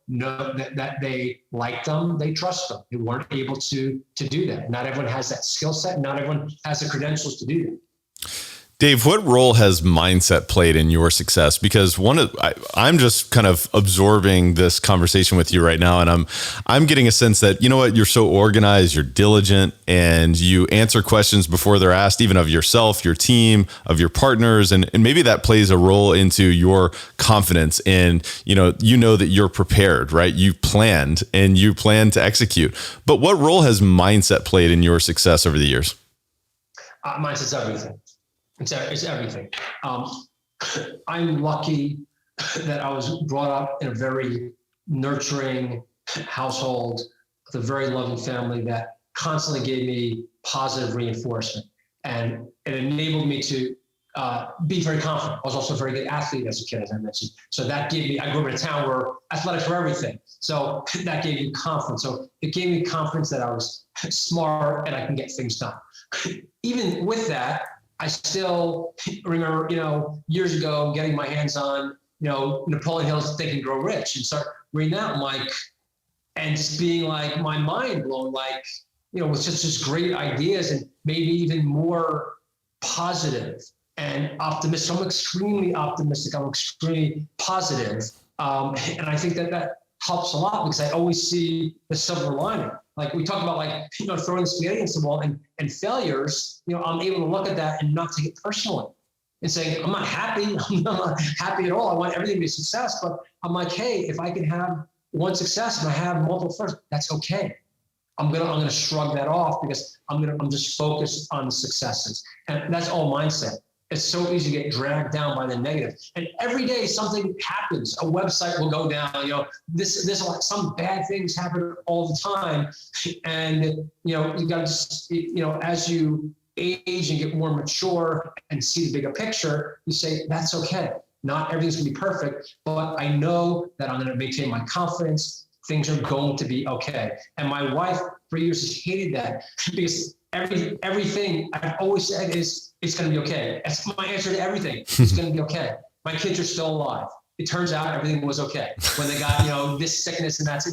that they like them, they trust them. They weren't able to do that. Not everyone has that skill set. Not everyone has the credentials to do that. Dave, what role has mindset played in your success? Because I'm just kind of absorbing this conversation with you right now, and I'm getting a sense that, you're so organized, you're diligent, and you answer questions before they're asked, even of yourself, your team, of your partners, and maybe that plays a role into your confidence. And that you're prepared, right? You planned and you plan to execute. But what role has mindset played in your success over the years? Mindset's everything. It's everything. I'm lucky that I was brought up in a very nurturing household with a very loving family that constantly gave me positive reinforcement. And it enabled me to be very confident. I was also a very good athlete as a kid, as I mentioned. So that gave me, I grew up in a town where athletics were everything. So that gave me confidence. So it gave me confidence that I was smart and I can get things done. Even with that, I still remember, years ago getting my hands on, Napoleon Hill's Think and Grow Rich, and start reading that. I'm like, and just being like, my mind blown, like, with just great ideas and maybe even more positive and optimistic. I'm extremely optimistic. I'm extremely positive. And I think that helps a lot because I always see the silver lining. Like we talk about, like, throwing the spaghetti against the wall and failures, I'm able to look at that and not take it personally and saying, I'm not happy. I'm not happy at all. I want everything to be a success, but I'm like, hey, if I can have one success and I have multiple firsts, that's okay. I'm gonna shrug that off because I'm just focused on the successes. And that's all mindset. It's so easy to get dragged down by the negative. And every day something happens. A website will go down. Some bad things happen all the time. And you got to just as you age and get more mature and see the bigger picture, you say that's okay. Not everything's gonna be perfect, but I know that I'm gonna maintain my confidence. Things are going to be okay. And my wife for years has hated that because everything I've always said is it's going to be okay. That's my answer to everything. It's going to be okay. My kids are still alive. It turns out everything was okay. When they got, this sickness and that's,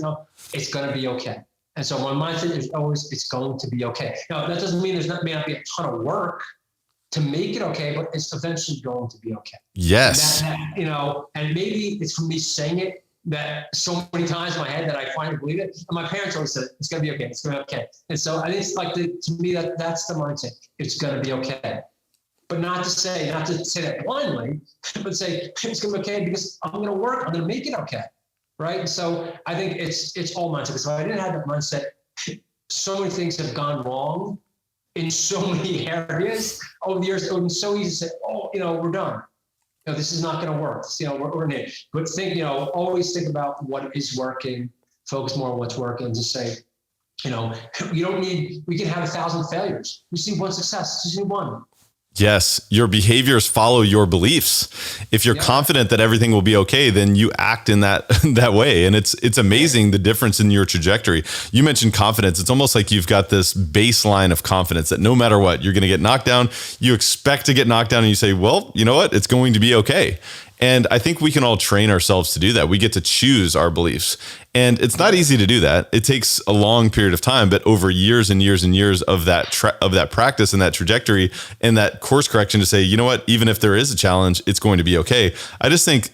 it's going to be okay. And so my mindset is always, it's going to be okay. Now, that doesn't mean may not be a ton of work to make it okay, but it's eventually going to be okay. Yes. And maybe it's from me saying it that so many times in my head that I finally believe it. And my parents always said, it's going to be okay. It's going to be okay. And so I think it's like, to me, that's the mindset. It's going to be okay. But not to say that blindly, but say it's going to be okay because I'm going to work. I'm going to make it okay. Right. So I think it's all mindset. Because if I didn't have that mindset, so many things have gone wrong in so many areas over the years. It would be so easy to say, we're done. This is not going to work. We're in it. But always think about what is working, focus more on what's working, just say, we can have 1,000 failures. We see one success, just need one. Yes, your behaviors follow your beliefs. If you're confident that everything will be okay, then you act in that way. And it's amazing the difference in your trajectory. You mentioned confidence. It's almost like you've got this baseline of confidence that no matter what, you're going to get knocked down. You expect to get knocked down and you say, well, you know what? It's going to be okay. And I think we can all train ourselves to do that. We get to choose our beliefs. And it's not easy to do that. It takes a long period of time, but over years and years and years of that practice and that trajectory and that course correction to say, you know what, even if there is a challenge, it's going to be okay. I just think,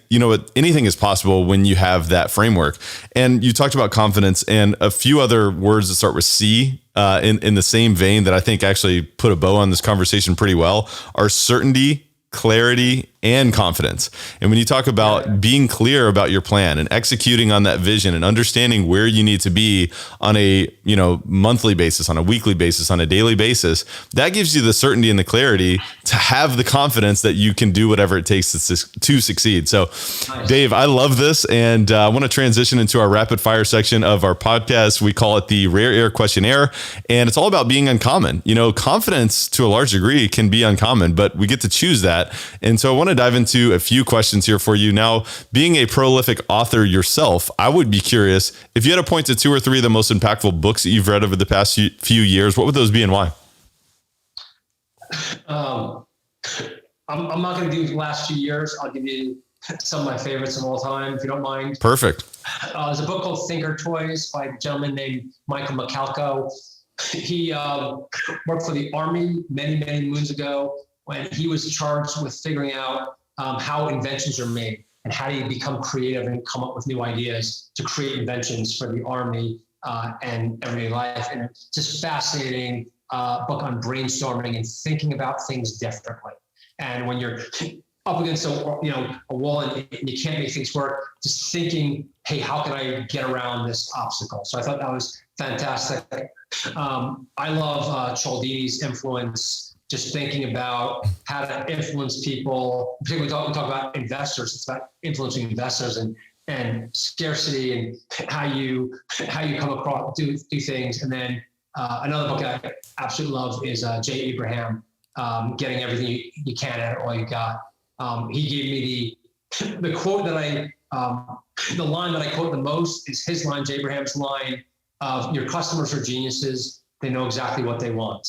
anything is possible when you have that framework. And you talked about confidence and a few other words that start with C in the same vein that I think actually put a bow on this conversation pretty well are certainty, clarity, and confidence. And when you talk about being clear about your plan and executing on that vision and understanding where you need to be on a, monthly basis, on a weekly basis, on a daily basis, that gives you the certainty and the clarity to have the confidence that you can do whatever it takes to succeed. So nice. Dave, I love this. And I want to transition into our rapid fire section of our podcast. We call it the Rare Air Questionnaire. And it's all about being uncommon. Confidence to a large degree can be uncommon, but we get to choose that. And so I want to dive into a few questions here for you. Now, being a prolific author yourself, I would be curious if you had to point to 2 or 3 of the most impactful books that you've read over the past few years, what would those be and why? I'm not going to do the last few years. I'll give you some of my favorites of all time, if you don't mind. Perfect. There's a book called Think or Toys by a gentleman named Michael McCalco. He worked for the Army many, many moons ago, when he was charged with figuring out how inventions are made and how do you become creative and come up with new ideas to create inventions for the Army and everyday life. And it's just fascinating book on brainstorming and thinking about things differently. And when you're up against a wall and you can't make things work, just thinking, hey, how can I get around this obstacle? So I thought that was fantastic. I love Cialdini's influence just thinking about how to influence people. Particularly we talk about investors. It's about influencing investors and scarcity and how you come across, do things. And then another book I absolutely love is Jay Abraham, Getting Everything You Can At All You Got. He gave me the quote that the line that I quote the most is his line, Jay Abraham's line of, your customers are geniuses. They know exactly what they want.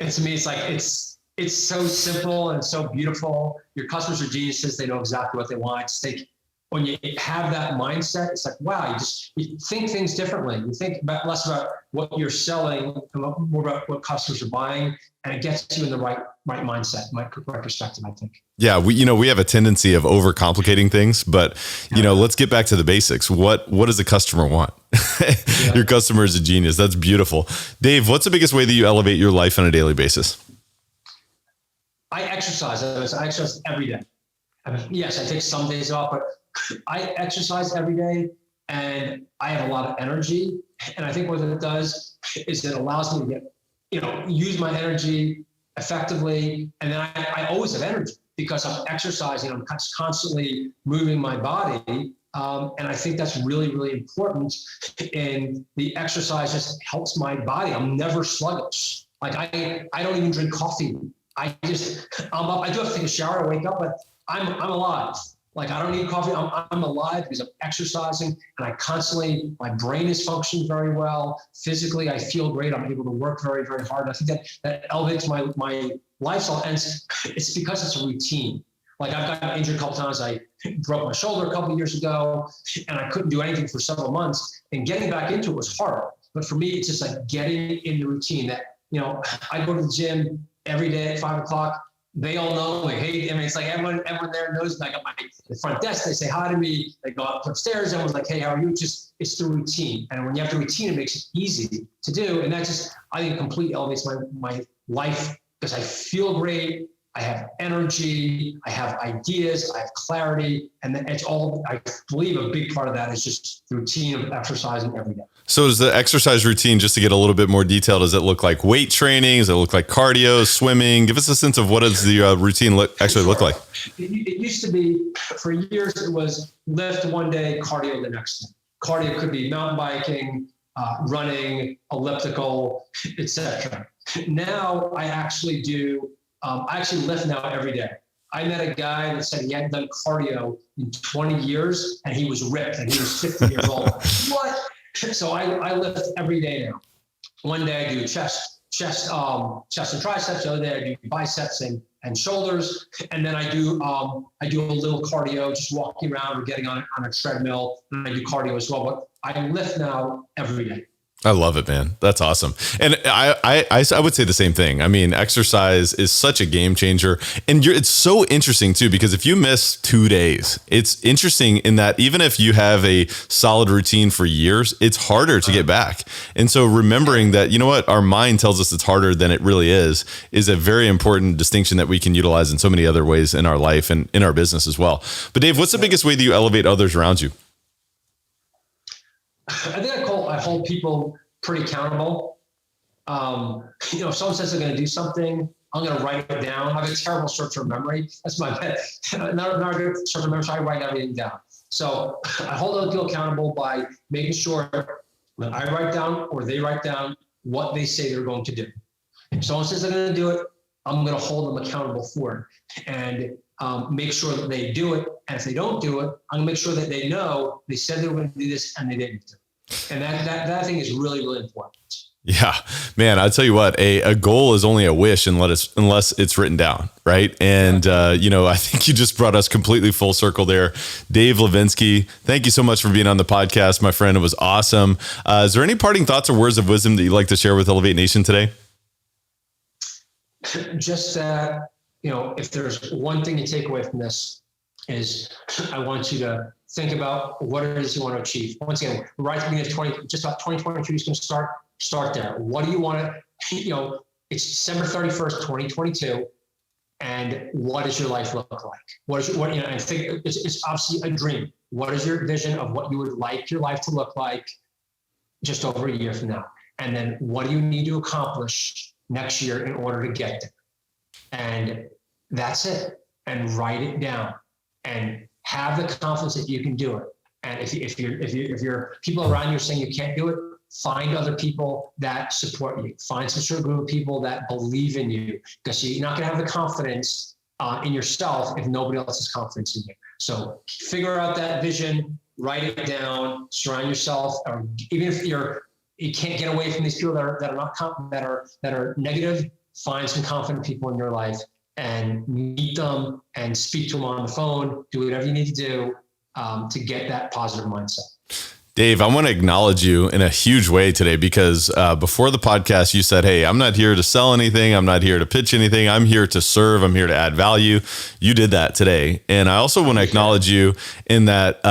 And to me, it's like, it's so simple and so beautiful. Your customers are geniuses. They know exactly what they want. It's like, when you have that mindset, it's like, wow, you think things differently. You think less about what you're selling and more about what customers are buying, and it gets you in the right mindset, right perspective, I think. Yeah, we have a tendency of overcomplicating things, but let's get back to the basics. What does the customer want? Yeah. Your customer is a genius. That's beautiful. Dave, what's the biggest way that you elevate your life on a daily basis? I exercise. I exercise every day. I mean, yes, I take some days off, but I exercise every day and I have a lot of energy. And I think what it does is it allows me to get, use my energy effectively. And then I always have energy because I'm exercising. I'm constantly moving my body. And I think that's really, really important. And the exercise just helps my body. I'm never sluggish. Like I don't even drink coffee. I'm up. I do have to take a shower. I wake up, but I'm alive. Like I don't need coffee. I'm alive because I'm exercising, and my brain is functioning very well. Physically, I feel great. I'm able to work very, very hard. I think that elevates my lifestyle, and it's because it's a routine. Like I've gotten injured a couple times. I broke my shoulder a couple of years ago, and I couldn't do anything for several months. And getting back into it was hard. But for me, it's just like getting in the routine. That I go to the gym every day at 5:00. They all know me. Hey, I mean, it's like everyone there knows me. I got the front desk. They say hi to me. They go upstairs. Everyone's like, hey, how are you? It's the routine. And when you have the routine, it makes it easy to do. And that just, I think, completely elevates my life because I feel great. I have energy. I have ideas. I have clarity. And it's all, I believe a big part of that is just the routine of exercising every day. So does the exercise routine, just to get a little bit more detailed, does it look like weight training? Does it look like cardio, swimming? Give us a sense of what does the routine actually look like? It used to be, for years, it was lift one day, cardio the next day. Cardio could be mountain biking, running, elliptical, etc. Now I actually lift now every day. I met a guy that said he hadn't done cardio in 20 years and he was ripped and he was 50 years old. What? So I lift every day now. One day I do chest and triceps. The other day I do biceps and shoulders. And then I do a little cardio, just walking around or getting on a treadmill. And I do cardio as well. But I lift now every day. I love it, man. That's awesome. And I would say the same thing. I mean, exercise is such a game changer. And it's so interesting too, because if you miss 2 days, it's interesting in that even if you have a solid routine for years, it's harder to get back. And so remembering that, our mind tells us it's harder than it really is a very important distinction that we can utilize in so many other ways in our life and in our business as well. But Dave, what's the biggest way that you elevate others around you? I think I hold people pretty accountable. If someone says they're going to do something, I'm going to write it down. I have a terrible short-term memory. That's my bad. Not a good short-term memory, so I write everything down. So I hold other people accountable by making sure that I write down or they write down what they say they're going to do. If someone says they're going to do it, I'm going to hold them accountable for it and make sure that they do it. And if they don't do it, I'm going to make sure that they know they said they were going to do this and they didn't do it. And that thing is really, really important. Yeah, man, I'll tell you what, a goal is only a wish unless it's written down. Right. And, I think you just brought us completely full circle there. Dave Lavinsky, thank you so much for being on the podcast, my friend. It was awesome. Is there any parting thoughts or words of wisdom that you'd like to share with Elevate Nation today? Just that, if there's one thing you take away from this is I want you to think about what it is you want to achieve. Once again, right at the beginning of just about 2023 is going to start there. What do you want to, it's December 31st, 2022. And what does your life look like? I think it's obviously a dream. What is your vision of what you would like your life to look like just over a year from now? And then what do you need to accomplish next year in order to get there? And that's it. And write it down and have the confidence that you can do it. And if you're people around you are saying you can't do it, find other people that support you. Find some sort of group of people that believe in you, because you're not going to have the confidence in yourself if nobody else has confidence in you. So figure out that vision, write it down, surround yourself, or even if you can't get away from these people that are negative, find some confident people in your life and meet them and speak to them on the phone, do whatever you need to do to get that positive mindset. Dave, I want to acknowledge you in a huge way today, because before the podcast, you said, hey, I'm not here to sell anything. I'm not here to pitch anything. I'm here to serve. I'm here to add value. You did that today. And I also want to acknowledge you in that,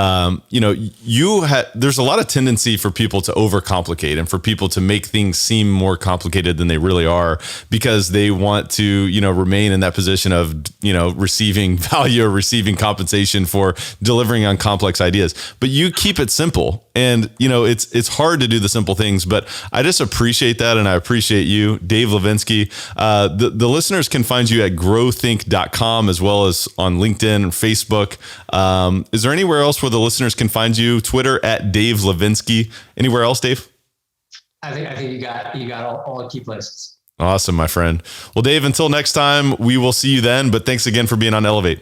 there's a lot of tendency for people to overcomplicate and for people to make things seem more complicated than they really are, because they want to, remain in that position of, receiving value or receiving compensation for delivering on complex ideas. But you keep it simple. And, it's hard to do the simple things, but I just appreciate that. And I appreciate you, Dave Lavinsky. The listeners can find you at growthink.com, as well as on LinkedIn and Facebook. Is there anywhere else where the listeners can find you? Twitter at Dave Lavinsky. Anywhere else, Dave? I think you got all the key places. Awesome, my friend. Well, Dave, until next time, we will see you then. But thanks again for being on Elevate.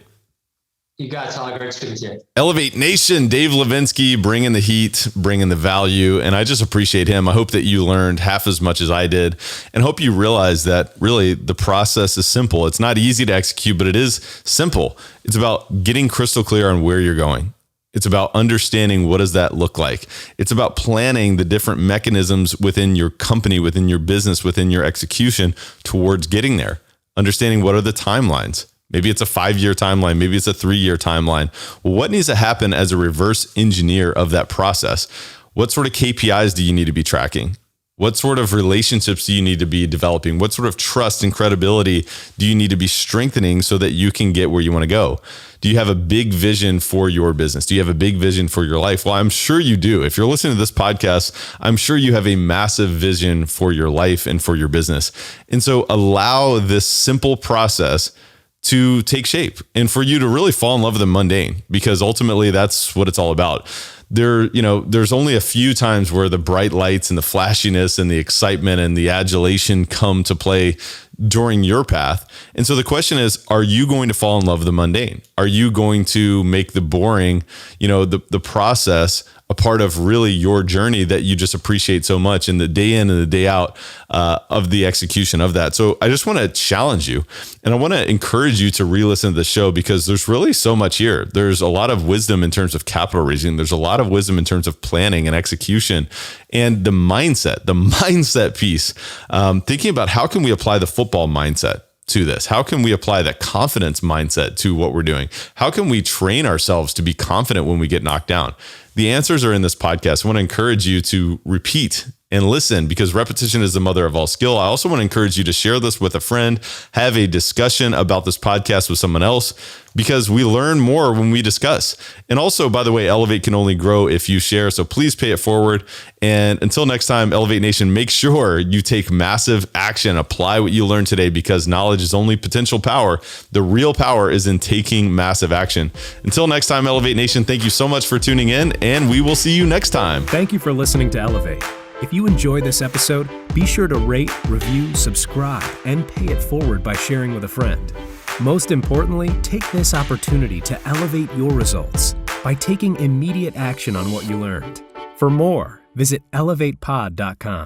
You got it, Tyler. Great speaking to you. Elevate Nation, Dave Lavinsky, bringing the heat, bringing the value. And I just appreciate him. I hope that you learned half as much as I did, and hope you realize that really the process is simple. It's not easy to execute, but it is simple. It's about getting crystal clear on where you're going. It's about understanding what does that look like. It's about planning the different mechanisms within your company, within your business, within your execution towards getting there. Understanding what are the timelines. Maybe it's a 5-year timeline. Maybe it's a 3-year timeline. Well, what needs to happen as a reverse engineer of that process? What sort of KPIs do you need to be tracking? What sort of relationships do you need to be developing? What sort of trust and credibility do you need to be strengthening so that you can get where you want to go? Do you have a big vision for your business? Do you have a big vision for your life? Well, I'm sure you do. If you're listening to this podcast, I'm sure you have a massive vision for your life and for your business. And so allow this simple process to take shape and for you to really fall in love with the mundane, because ultimately that's what it's all about. There's only a few times where the bright lights and the flashiness and the excitement and the adulation come to play during your path. And so the question is, are you going to fall in love with the mundane? Are you going to make the boring, the process a part of really your journey that you just appreciate so much, and the day in and the day out of the execution of that? So I just want to challenge you, and I want to encourage you to re-listen to the show, because there's really so much here. There's a lot of wisdom in terms of capital raising. There's a lot of wisdom in terms of planning and execution, and the mindset piece, thinking about how can we apply the football mindset to this? How can we apply that confidence mindset to what we're doing? How can we train ourselves to be confident when we get knocked down? The answers are in this podcast. I want to encourage you to repeat and listen, because repetition is the mother of all skill. I also want to encourage you to share this with a friend, have a discussion about this podcast with someone else, because we learn more when we discuss. And also, by the way, Elevate can only grow if you share. So please pay it forward. And until next time, Elevate Nation, make sure you take massive action. Apply what you learned today, because knowledge is only potential power. The real power is in taking massive action. Until next time, Elevate Nation, thank you so much for tuning in, and we will see you next time. Thank you for listening to Elevate. If you enjoyed this episode, be sure to rate, review, subscribe, and pay it forward by sharing with a friend. Most importantly, take this opportunity to elevate your results by taking immediate action on what you learned. For more, visit elevatepod.com.